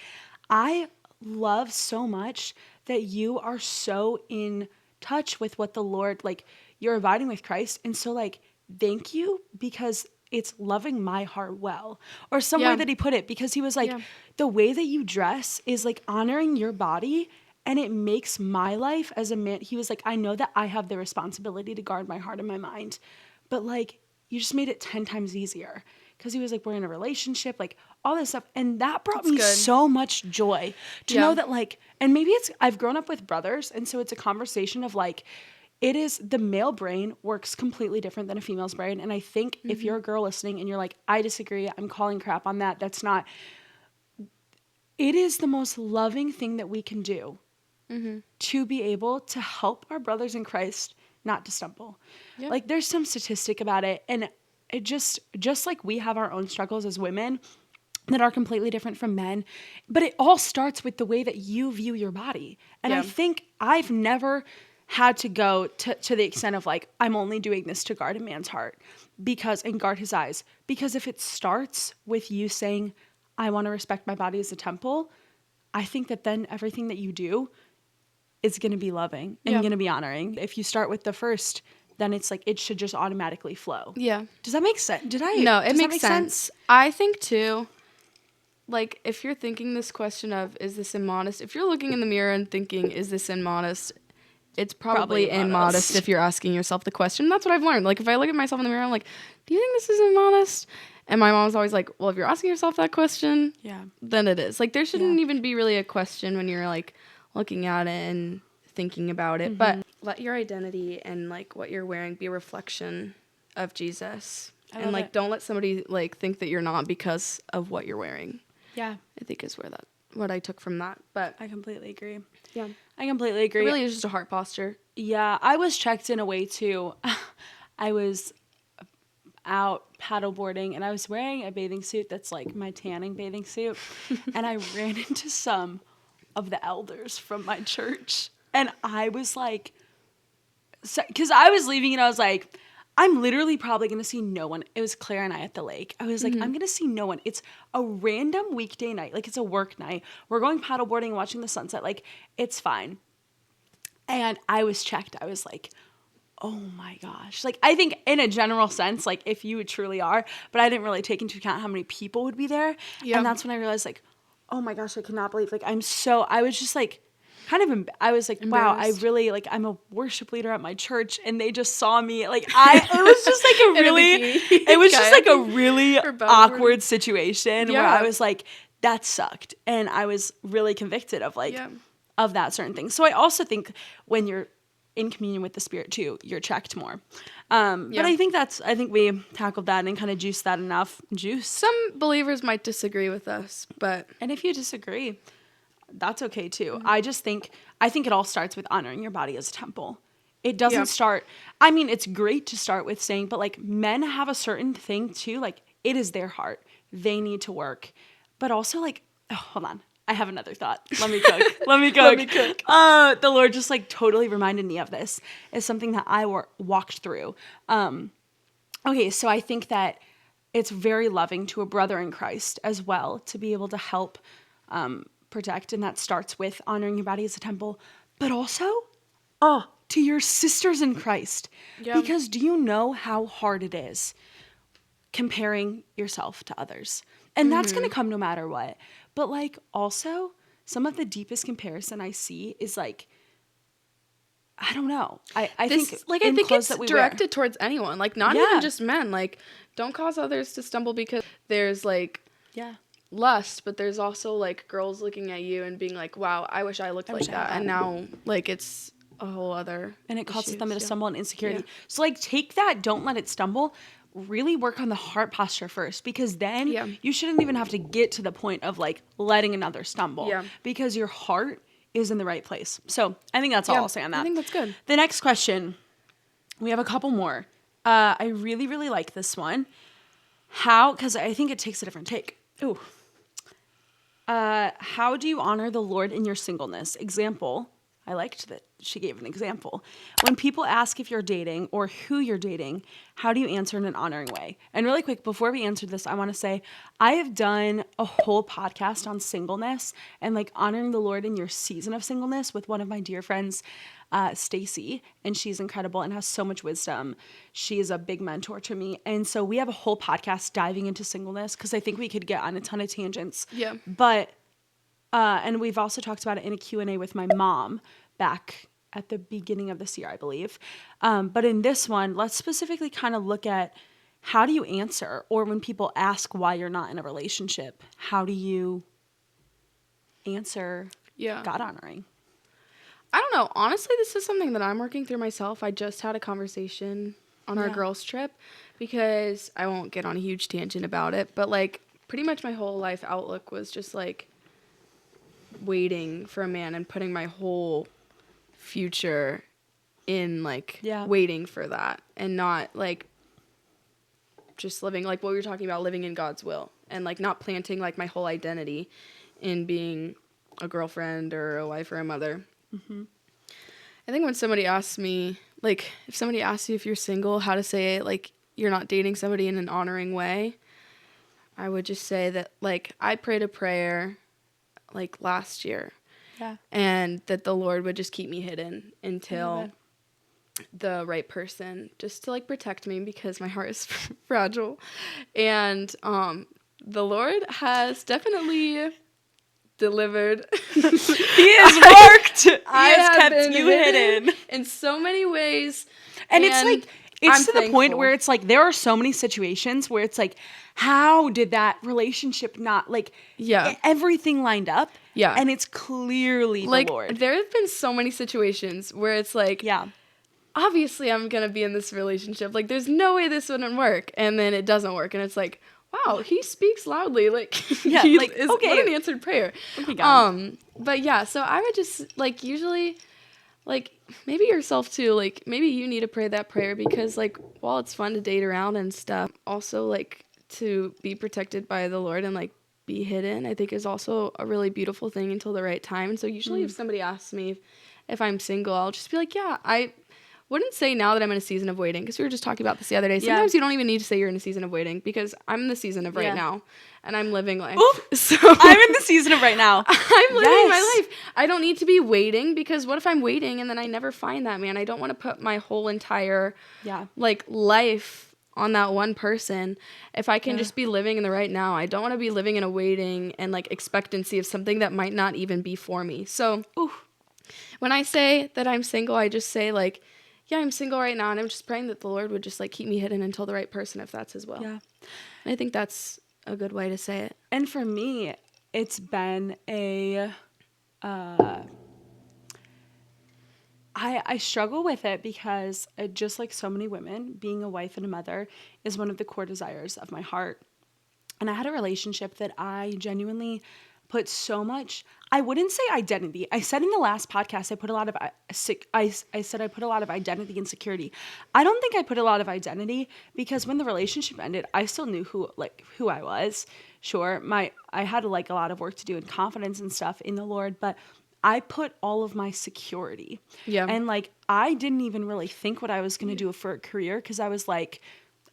I love so much that you are so in touch with what the Lord, like, you're abiding with Christ. And so, like, thank you, because it's loving my heart well. Or some way that he put it, because he was like, the way that you dress is like honoring your body, and it makes my life as a man. He was like, I know that I have the responsibility to guard my heart and my mind, but like, you just made it 10 times easier. Because he was like, we're in a relationship, like all this stuff. And that brought me so much joy to know that, like, and maybe I've grown up with brothers. And so it's a conversation of like, it is, the male brain works completely different than a female's brain. And I think if you're a girl listening and you're like, I disagree, I'm calling crap on that, that's not, it is the most loving thing that we can do to be able to help our brothers in Christ not to stumble. Yep. Like, there's some statistic about it. And it just like we have our own struggles as women that are completely different from men, but it all starts with the way that you view your body. And I think I've never had to go to the extent of like, I'm only doing this to guard a man's heart and guard his eyes. Because if it starts with you saying, I want to respect my body as a temple, I think that then everything that you do is going to be loving and going to be honoring. If you start with the first, then it's like, it should just automatically flow. Yeah. Does that make sense? No, it makes sense. I think too, like, if you're thinking this question of, is this immodest? If you're looking in the mirror and thinking, is this immodest? It's probably immodest if you're asking yourself the question. That's what I've learned. Like, if I look at myself in the mirror, I'm like, do you think this is immodest? And my mom's always like, well, if you're asking yourself that question, then it is. Like, there shouldn't even be really a question when you're like looking at it and thinking about it. But let your identity and like what you're wearing be a reflection of Jesus. And like, don't let somebody like think that you're not because of what you're wearing. Yeah. I think is what I took from that. But I completely agree. Yeah. I completely agree. It really is just a heart posture. Yeah. I was checked in a way too. I was out paddleboarding and I was wearing a bathing suit that's like my tanning bathing suit. And I ran into some of the elders from my church. And I was like, because I was leaving and I was like, I'm literally probably going to see no one. It was Claire and I at the lake. I was like, I'm going to see no one. It's a random weekday night. Like, it's a work night. We're going paddleboarding and watching the sunset. Like, it's fine. And I was checked. I was like, oh my gosh. Like, I think in a general sense, like, if you truly are, but I didn't really take into account how many people would be there. Yep. And that's when I realized, like, oh my gosh, I cannot believe, like, I was just like, I was like, wow, I really, like, I'm a worship leader at my church, and they just saw me, like, it was just like a really awkward situation where I was like, that sucked, and I was really convicted of, like, of that certain thing. So I also think when you're in communion with the Spirit too, you're checked more. But I think we tackled that and kind of juiced that enough. Some believers might disagree with us, but and if you disagree, that's okay too. I think it all starts with honoring your body as a temple. It doesn't start, I mean, it's great to start with saying, but like men have a certain thing too, like it is their heart. They need to work. But also like, oh, hold on. I have another thought. Let me cook. Let me cook. The Lord just like totally reminded me of this. It's something that I walked through. Okay, so I think that it's very loving to a brother in Christ as well to be able to help protect. And that starts with honoring your body as a temple. But also, to your sisters in Christ. Yeah. Because do you know how hard it is comparing yourself to others? And that's going to come no matter what. But like also some of the deepest comparison I see is like, I don't know. I think it's directed towards anyone, like not even just men. Like don't cause others to stumble because there's like lust, but there's also like girls looking at you and being like, wow, I wish I looked like that. And now like it's a whole other and it causes them to stumble and insecurity. So like take that, don't let it stumble. Really work on the heart posture first, because then you shouldn't even have to get to the point of like letting another stumble because your heart is in the right place. So I think that's all I'll say on that. I think that's good. The next question, we have a couple more. I really, really like this one. Because I think it takes a different take. Ooh. How do you honor the Lord in your singleness? Example, I liked that she gave an example. When people ask if you're dating or who you're dating, how do you answer in an honoring way? And really quick, before we answer this, I want to say I have done a whole podcast on singleness and like honoring the Lord in your season of singleness with one of my dear friends, Stacy, and she's incredible and has so much wisdom. She is a big mentor to me. And so we have a whole podcast diving into singleness because I think we could get on a ton of tangents. Yeah. But and we've also talked about it in a Q&A with my mom back at the beginning of this year, I believe. But in this one, let's specifically kind of look at how do you answer, or when people ask why you're not in a relationship, how do you answer God honoring? I don't know. Honestly, this is something that I'm working through myself. I just had a conversation on our girls' trip because I won't get on a huge tangent about it, but like pretty much my whole life outlook was just like waiting for a man and putting my whole future in like waiting for that, and not like just living like what we were talking about, living in God's will, and like not planting like my whole identity in being a girlfriend or a wife or a mother. I think when somebody asks me, like if somebody asks you if you're single, how to say it, like you're not dating somebody in an honoring way, I would just say that like I prayed a prayer like last year. And that the Lord would just keep me hidden until the right person, just to like protect me because my heart is fragile. And the Lord has definitely delivered. He has worked. He has kept you hidden in so many ways. And it's like, it's to the point where it's like, there are so many situations where it's like, how did that relationship not like, everything lined up? Yeah. And it's clearly like, the Lord. There have been so many situations where it's like, obviously I'm going to be in this relationship. Like, there's no way this wouldn't work. And then it doesn't work. And it's like, wow, he speaks loudly. Like, what an answered prayer. But yeah, so I would just, like, usually, like, maybe yourself too, like, maybe you need to pray that prayer because, like, while it's fun to date around and stuff, also, like, to be protected by the Lord and, like, be hidden, I think is also a really beautiful thing until the right time. And so usually if somebody asks me if I'm single, I'll just be like, yeah, I wouldn't say now that I'm in a season of waiting, because we were just talking about this the other day. Sometimes you don't even need to say you're in a season of waiting, because I'm in the season of right now and I'm living life. So I'm in the season of right now. I'm living my life. I don't need to be waiting, because what if I'm waiting and then I never find that man? I don't want to put my whole entire like life on that one person. If I can just be living in the right now, I don't want to be living in a waiting and like expectancy of something that might not even be for me. So when I say that I'm single, I just say like, yeah, I'm single right now, and I'm just praying that the Lord would just like keep me hidden until the right person, if that's his will. And I think that's a good way to say it. And for me, it's been I struggle with it because just like so many women, being a wife and a mother is one of the core desires of my heart. And I had a relationship that I genuinely put so much, I wouldn't say identity. I said in the last podcast, I put a lot of, I said I put a lot of identity and security. I don't think I put a lot of identity because when the relationship ended, I still knew who I was. Sure, I had like a lot of work to do and confidence and stuff in the Lord, but I put all of my security. Yeah. And like, I didn't even really think what I was going to do for a career because I was like,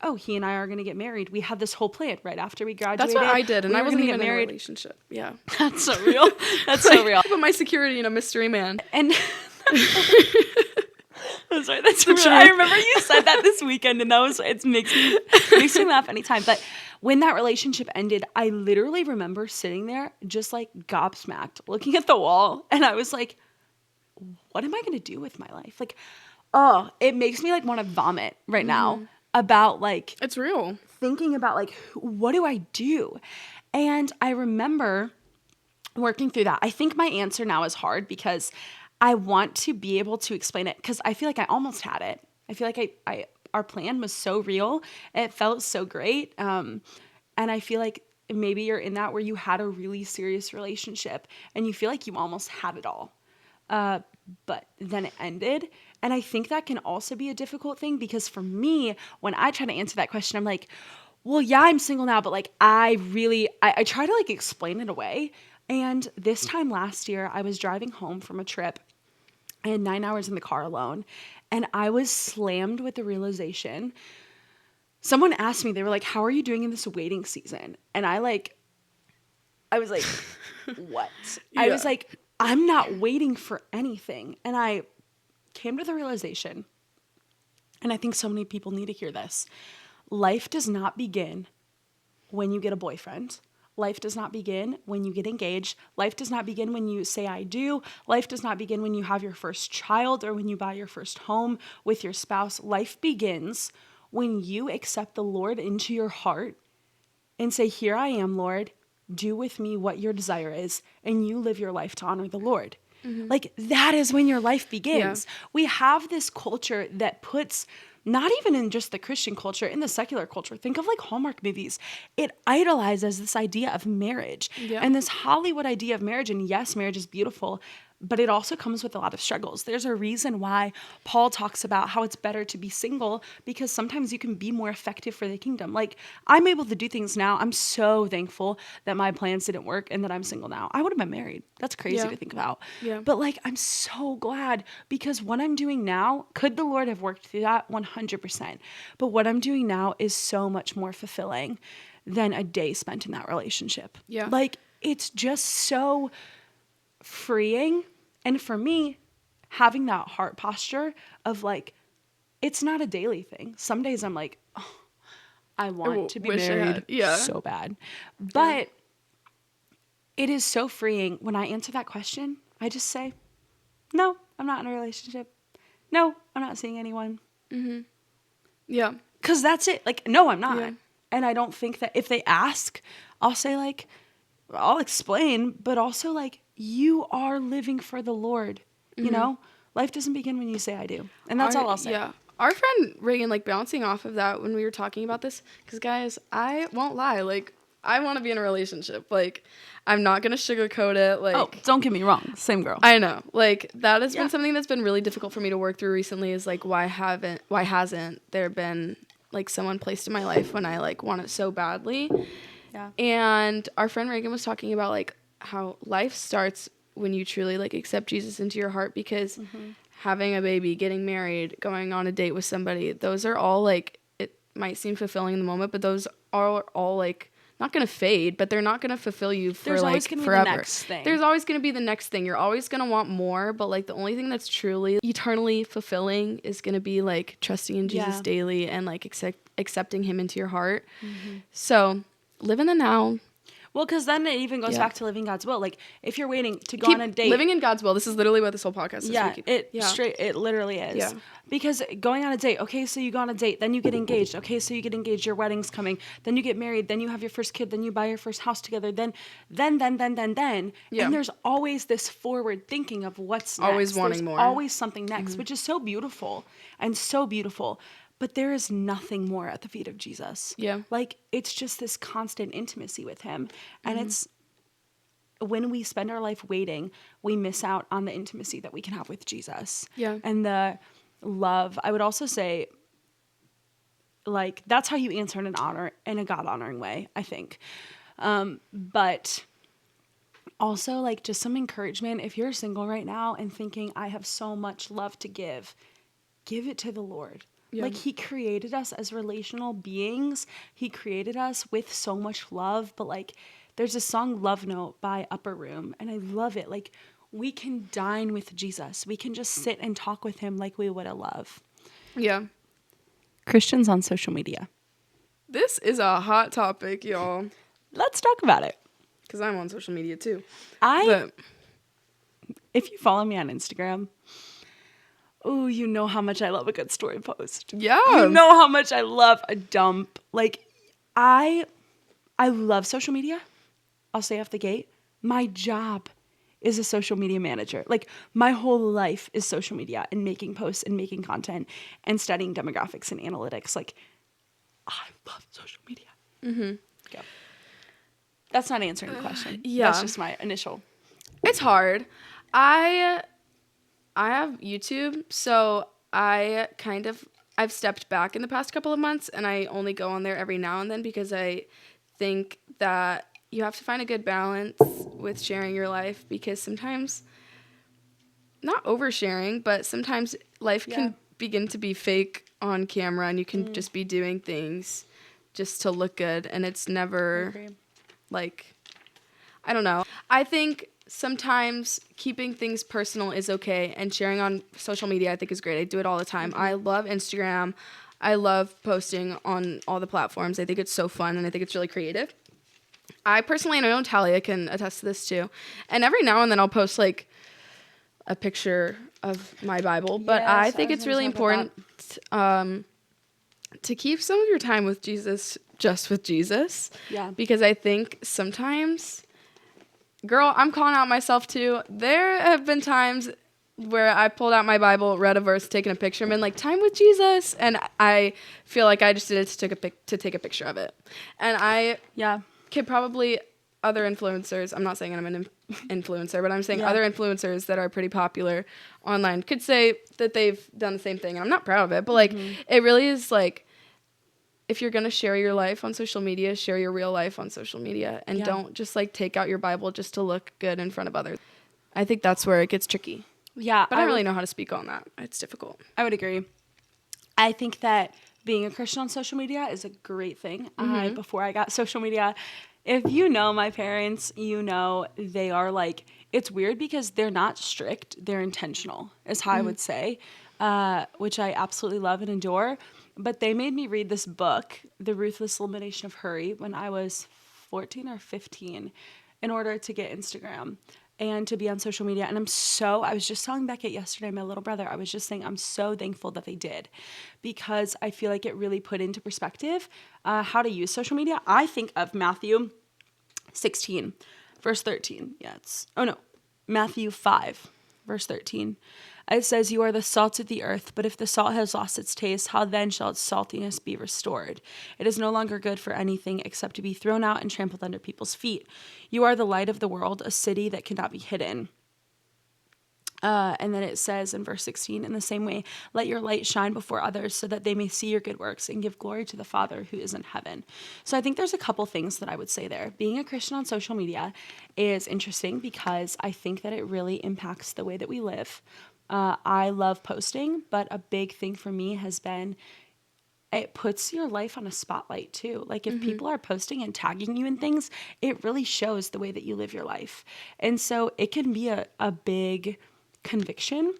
oh, he and I are going to get married. We had this whole plan right after we graduated. That's what I did, and I wasn't even in a married. Relationship. Yeah. That's so real. That's so real. I put my security in a mystery man. And I'm sorry, that's real. I remember you said that this weekend, and it makes me laugh anytime. But when that relationship ended, I literally remember sitting there just like gobsmacked, looking at the wall, and I was like, what am I going to do with my life? Like, oh, it makes me like want to vomit right now about like, it's real. Thinking about like, what do I do? And I remember working through that. I think my answer now is hard because I want to be able to explain it because I feel like I almost had it. I feel like our plan was so real. It felt so great. And I feel like maybe you're in that where you had a really serious relationship and you feel like you almost had it all. But then it ended. And I think that can also be a difficult thing because for me, when I try to answer that question, I'm like, well, yeah, I'm single now, but like, I try to like explain it away. And this time last year, I was driving home from a trip. I had 9 hours in the car alone. And I was slammed with the realization. Someone asked me, they were like, how are you doing in this waiting season? And I was like, what? Yeah. I was like, I'm not waiting for anything. And I came to the realization, and I think so many people need to hear this. Life does not begin when you get a boyfriend. Life does not begin when you get engaged. Life does not begin when you say I do. Life does not begin when you have your first child or when you buy your first home with your spouse. Life begins when you accept the Lord into your heart and say, here I am, Lord. Do with me what your desire is, and you live your life to honor the Lord. Mm-hmm. Like, that is when your life begins. Yeah. We have this culture that puts, not even in just the Christian culture, in the secular culture, think of like Hallmark movies. It idolizes this idea of marriage and this Hollywood idea of marriage. And yes, marriage is beautiful, but it also comes with a lot of struggles. There's a reason why Paul talks about how it's better to be single because sometimes you can be more effective for the kingdom. Like, I'm able to do things now. I'm so thankful that my plans didn't work and that I'm single now. I would have been married. That's crazy to think about. Yeah. But like, I'm so glad because what I'm doing now, could the Lord have worked through that? 100%. But what I'm doing now is so much more fulfilling than a day spent in that relationship. Yeah. Like, it's just so freeing. And for me, having that heart posture of like, it's not a daily thing. Some days I'm like, oh, I want to be married so bad. But it is so freeing when I answer that question. I just say, no, I'm not in a relationship. No, I'm not seeing anyone. Mm-hmm. Yeah. Because that's it. Like, no, I'm not. Yeah. And I don't think that if they ask, I'll say like, I'll explain, but also like, you are living for the Lord. Mm-hmm. You know, life doesn't begin when you say I do. And that's all I'll say. Yeah. Our friend Reagan, like bouncing off of that when we were talking about this, because guys, I won't lie. Like, I want to be in a relationship. Like, I'm not going to sugarcoat it. Like, oh, don't get me wrong. Same girl. I know. Like, that has been something that's been really difficult for me to work through recently is like, why hasn't there been like someone placed in my life when I like want it so badly? Yeah. And our friend Reagan was talking about like how life starts when you truly like accept Jesus into your heart because having a baby, getting married, going on a date with somebody, those are all like, it might seem fulfilling in the moment, but those are all like not going to fade, but they're not going to fulfill you for There's like always gonna forever. Be the next thing. There's always going to be the next thing. You're always going to want more, but like the only thing that's truly eternally fulfilling is going to be like trusting in Jesus daily and like accepting him into your heart. Mm-hmm. So live in the now. Well, because then it even goes Yeah. back to living God's will. Like, if you're waiting to go on a date. Living in God's will. This is literally what this whole podcast is. Yeah, it literally is. Yeah. Because going on a date, okay, so you go on a date, then you get engaged. Okay, so you get engaged, your wedding's coming, then you get married, then you have your first kid, then you buy your first house together, then. Yeah. And there's always this forward thinking of what's next. Always wanting there's more. Always something next, which is so beautiful and so beautiful. But there is nothing more at the feet of Jesus. Yeah. Like, it's just this constant intimacy with him. And it's, when we spend our life waiting, we miss out on the intimacy that we can have with Jesus. Yeah. And the love. I would also say, like, that's how you answer in a God-honoring way, I think. But also, like, just some encouragement. If you're single right now and thinking, I have so much love to give it to the Lord. Yeah. Like, he created us as relational beings. He created us with so much love. But, like, there's a song, Love Note, by Upper Room, and I love it. Like, we can dine with Jesus. We can just sit and talk with him like we would a love. Yeah. Christians on social media. This is a hot topic, y'all. Let's talk about it. Because I'm on social media too. If you follow me on Instagram, oh, you know how much I love a good story post. Yeah. You know how much I love a dump. Like, I love social media. I'll say off the gate, my job is a social media manager. Like, my whole life is social media and making posts and making content and studying demographics and analytics. Like, I love social media. Mm-hmm. Go. That's not answering the question. Yeah. That's just my initial. It's hard. I have YouTube, so I've stepped back in the past couple of months, and I only go on there every now and then because I think that you have to find a good balance with sharing your life, because sometimes, not oversharing, but sometimes life can begin to be fake on camera, and you can just be doing things just to look good, and it's never, like, I don't know. I think sometimes keeping things personal is okay, and sharing on social media I think is great. I do it all the time. I love Instagram. I love posting on all the platforms. I think it's so fun, and I think it's really creative. I personally, and I know Talia can attest to this too, and every now and then I'll post like a picture of my Bible, but I think it's really important to keep some of your time with Jesus just with Jesus. Yeah. Because I think sometimes, girl, I'm calling out myself too. There have been times where I pulled out my Bible, read a verse, taken a picture, and been like, time with Jesus, and I feel like I just did it to take a picture of it. And I could probably, other influencers, I'm not saying I'm an influencer, but I'm saying other influencers that are pretty popular online could say that they've done the same thing, and I'm not proud of it, but like, it really is like, if you're going to share your life on social media, share your real life on social media, and don't just like take out your Bible just to look good in front of others. I think that's where it gets tricky. Yeah. But I don't really know how to speak on that. It's difficult. I would agree. I think that being a Christian on social media is a great thing. Before I got social media, if you know my parents, you know they are like, it's weird because they're not strict. They're intentional, is how I would say, which I absolutely love and adore. But they made me read this book, The Ruthless Elimination of Hurry, when I was 14 or 15 in order to get Instagram and to be on social media. And I was just telling Beckett yesterday, my little brother, I was just saying I'm so thankful that they did, because I feel like it really put into perspective how to use social media. I think of Matthew 16, verse 13. Matthew 5, verse 13. It says, "You are the salt of the earth, but if the salt has lost its taste, how then shall its saltiness be restored? It is no longer good for anything except to be thrown out and trampled under people's feet. You are the light of the world, a city that cannot be hidden." And then it says in verse 16, "In the same way, let your light shine before others so that they may see your good works and give glory to the Father who is in heaven." So I think there's a couple things that I would say there. Being a Christian on social media is interesting because I think that it really impacts the way that we live. I love posting, but a big thing for me has been it puts your life on a spotlight too. Like if people are posting and tagging you in things, it really shows the way that you live your life. And so it can be a big conviction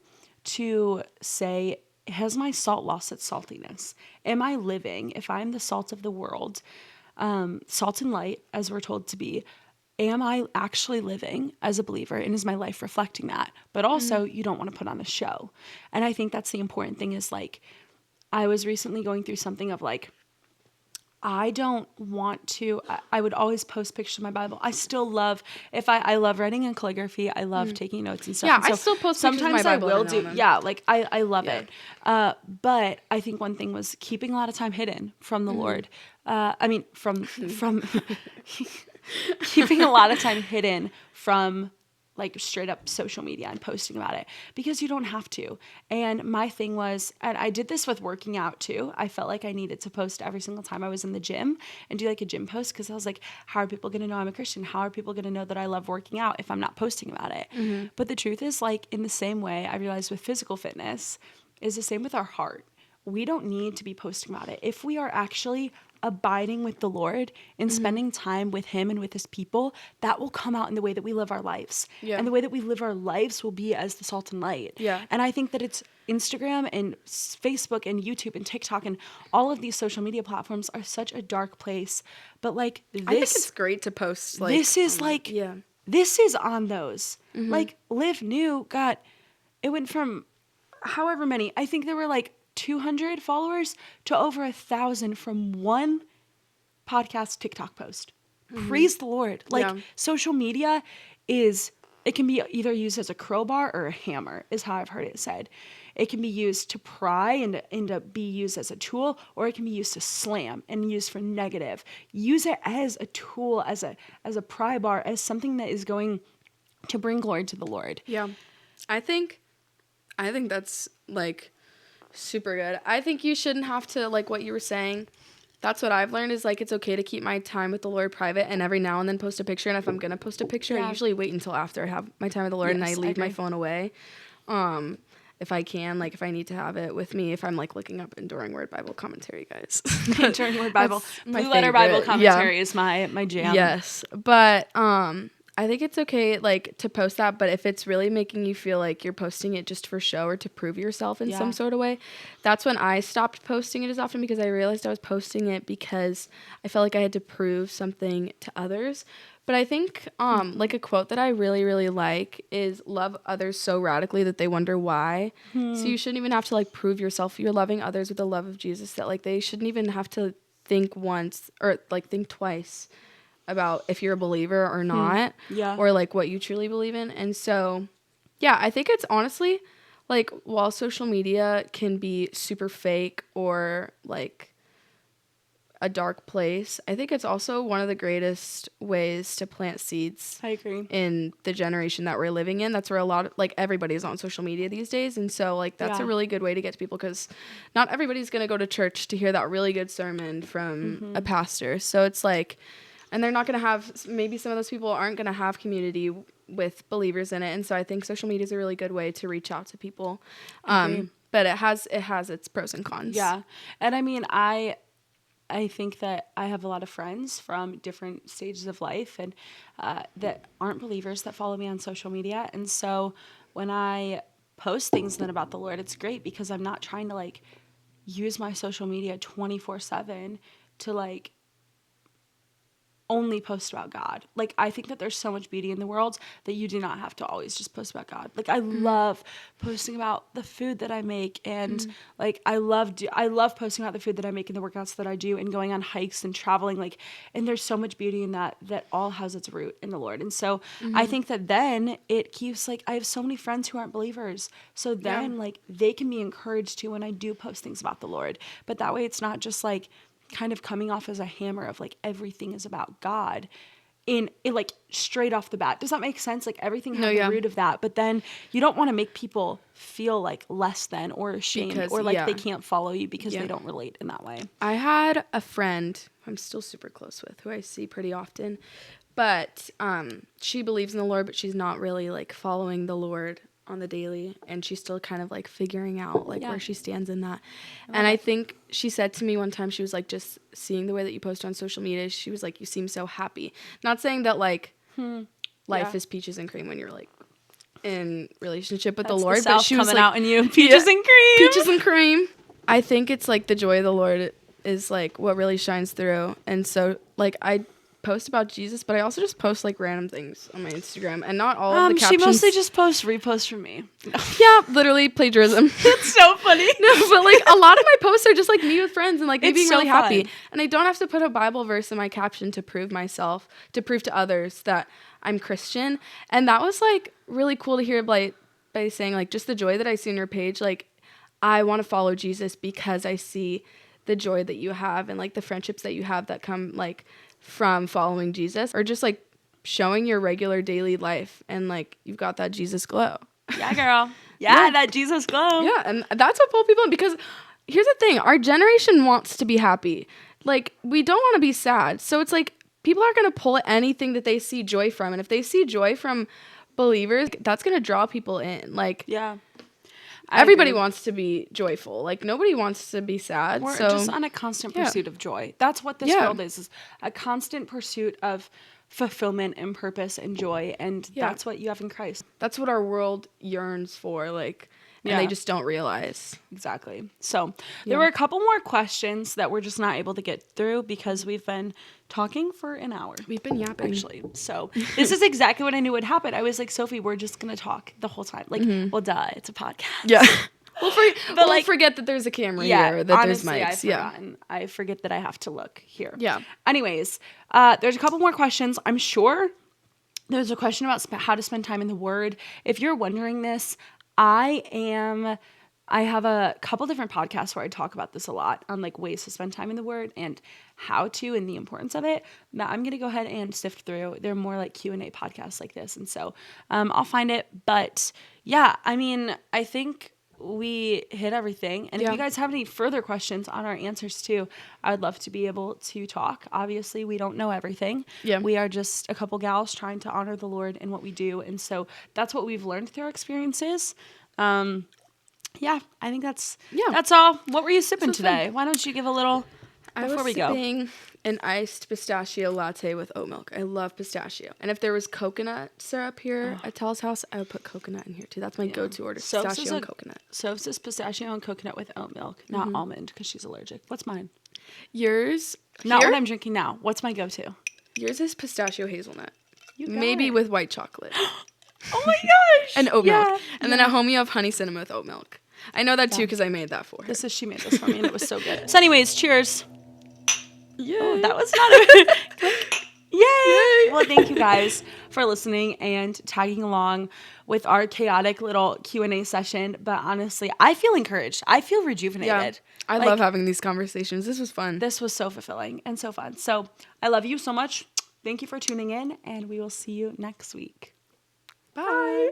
to say, has my salt lost its saltiness? Am I living, if I'm the salt of the world, salt and light as we're told to be, am I actually living as a believer, and is my life reflecting that? But also, you don't want to put on a show. And I think that's the important thing is like, I was recently going through something of like, I don't want to, I would always post pictures of my Bible. I still love, I love writing and calligraphy. I love taking notes and stuff. Yeah, and so I still post pictures of my Bible I will every now do. and then. Yeah, like I love it. But I think one thing was keeping a lot of time hidden from the Lord. From keeping a lot of time hidden from like straight up social media and posting about it, because you don't have to. And my thing was, and I did this with working out too, I felt like I needed to post every single time I was in the gym and do like a gym post, because I was like, how are people going to know I'm a Christian? How are people going to know that I love working out if I'm not posting about it? But the truth is, like, in the same way I realized with physical fitness is the same with our heart. We don't need to be posting about it. If we are actually abiding with the Lord and spending time with him and with his people, that will come out in the way that we live our lives. Yeah. And the way that we live our lives will be as the salt and light. Yeah. And I think that it's Instagram and Facebook and YouTube and TikTok and all of these social media platforms are such a dark place. But like this, I think it's great to post. Like, this is like, yeah. this is on those. Like Live New it went from however many, I think there were like 200 followers to over 1,000 from one podcast TikTok post. Praise the Lord. Like social media it can be either used as a crowbar or a hammer, is how I've heard it said. It can be used to pry and to be used as a tool, or it can be used to slam and used for negative. Use it as a tool, as a pry bar, as something that is going to bring glory to the Lord. Yeah. I think that's like super good. I think you shouldn't have to, like what you were saying, that's what I've learned is like it's okay to keep my time with the Lord private and every now and then post a picture. And if I'm gonna post a picture, I usually wait until after I have my time with the Lord and I leave my phone away. If I can, like if I need to have it with me, if I'm like looking up Enduring Word Bible Commentary, guys. Enduring Word Bible. My Blue Letter favorite. Bible Commentary is my jam. Yes. But I think it's okay, like, to post that, but if it's really making you feel like you're posting it just for show or to prove yourself in some sort of way, that's when I stopped posting it as often, because I realized I was posting it because I felt like I had to prove something to others. But I think, like, a quote that I really, really like is, love others so radically that they wonder why. So you shouldn't even have to, like, prove yourself. You're loving others with the love of Jesus, that, like, they shouldn't even have to think once or, like, think twice about if you're a believer or not, or like what you truly believe in. And so, yeah, I think it's honestly like, while social media can be super fake or like a dark place, I think it's also one of the greatest ways to plant seeds. I agree. In the generation that we're living in. That's where a lot of, like, everybody's on social media these days. And so, like, that's a really good way to get to people, because not everybody's going to go to church to hear that really good sermon from a pastor. So it's like, and they're not going to have, maybe some of those people aren't going to have community with believers in it. And so I think social media is a really good way to reach out to people. But it has its pros and cons. Yeah. And I mean, I think that I have a lot of friends from different stages of life and that aren't believers that follow me on social media. And so when I post things then about the Lord, it's great, because I'm not trying to like use my social media 24/7 to like only post about God. Like, I think that there's so much beauty in the world that you do not have to always just post about God. Like, I love posting about the food that I make, and like I love posting about the food that I make and the workouts that I do and going on hikes and traveling, like, and there's so much beauty in that all has its root in the Lord. And so I think that then it keeps, like, I have so many friends who aren't believers, so then like they can be encouraged too when I do post things about the Lord. But that way it's not just like kind of coming off as a hammer of like everything is about God in it, like straight off the bat. Does that make sense? Like everything has the root of that, but then you don't want to make people feel like less than or ashamed or like they can't follow you because they don't relate in that way. I had a friend I'm still super close with, who I see pretty often, but she believes in the Lord, but she's not really like following the Lord on the daily, and she's still kind of like figuring out like where she stands in that. And I think she said to me one time, she was like, just seeing the way that you post on social media, she was like, you seem so happy. Not saying that like life is peaches and cream when you're like in relationship with the Lord, but she was coming like, out in you, peaches and cream. Peaches and cream. I think it's like the joy of the Lord is like what really shines through. And so like I post about Jesus, but I also just post like random things on my Instagram, and not all of the captions. She mostly just reposts from me. Yeah, literally plagiarism. It's so funny. No, but like a lot of my posts are just like me with friends and like me being so really happy. fun. And I don't have to put a Bible verse in my caption to prove to others that I'm Christian. And that was like really cool to hear by saying like just the joy that I see on your page. Like I want to follow Jesus because I see the joy that you have and like the friendships that you have that come like from following Jesus, or just like showing your regular daily life and like you've got that Jesus glow. Yeah, girl. Yeah, that Jesus glow. Yeah, and that's what pull people in, because here's the thing, our generation wants to be happy. Like we don't want to be sad. So it's like people are going to pull at anything that they see joy from, and if they see joy from believers, that's going to draw people in. Like yeah. Everybody wants to be joyful. Like nobody wants to be sad. We're so just on a constant pursuit of joy. That's what this world is a constant pursuit of fulfillment and purpose and joy. And that's what you have in Christ. That's what our world yearns for. Like, and they just don't realize. Exactly. So there were a couple more questions that we're just not able to get through because we've been talking for an hour. We've been yapping. Actually. So this is exactly what I knew would happen. I was like, Sophie, we're just going to talk the whole time. Like, well, duh, it's a podcast. Yeah. We'll forget that there's a camera here, that honestly, there's mics. I forget that I have to look here. Yeah. Anyways, there's a couple more questions. I'm sure there's a question about how to spend time in the Word. If you're wondering this, I have a couple different podcasts where I talk about this a lot on like ways to spend time in the Word and how to and the importance of it. Now I'm going to go ahead and sift through. They're more like Q&A podcasts like this. And so I'll find it. But yeah, I mean, I think we hit everything. And if you guys have any further questions on our answers too, I would love to be able to talk. Obviously, we don't know everything. Yeah. We are just a couple gals trying to honor the Lord in what we do. And so that's what we've learned through our experiences. Yeah, I think that's all. What were you sipping today? Why don't you give a little before we go? I was sipping an iced pistachio latte with oat milk. I love pistachio. And if there was coconut syrup here at Tal's house, I would put coconut in here too. That's my go-to order, pistachio and coconut. Soph's is pistachio and coconut with oat milk, not almond because she's allergic. What's mine? Yours? Not what I'm drinking now. What's my go-to? Yours is pistachio hazelnut. Maybe with white chocolate. Oh my gosh! And oat milk. And then at home you have honey cinnamon with oat milk. I know that too because I made that for her. She made this for me and it was so good. So anyways, cheers. Yay. Oh, that was not a Yay! Well, thank you guys for listening and tagging along with our chaotic little Q&A session. But honestly, I feel encouraged. I feel rejuvenated. Yeah, I love having these conversations. This was fun. This was so fulfilling and so fun. So I love you so much. Thank you for tuning in, and we will see you next week. Bye.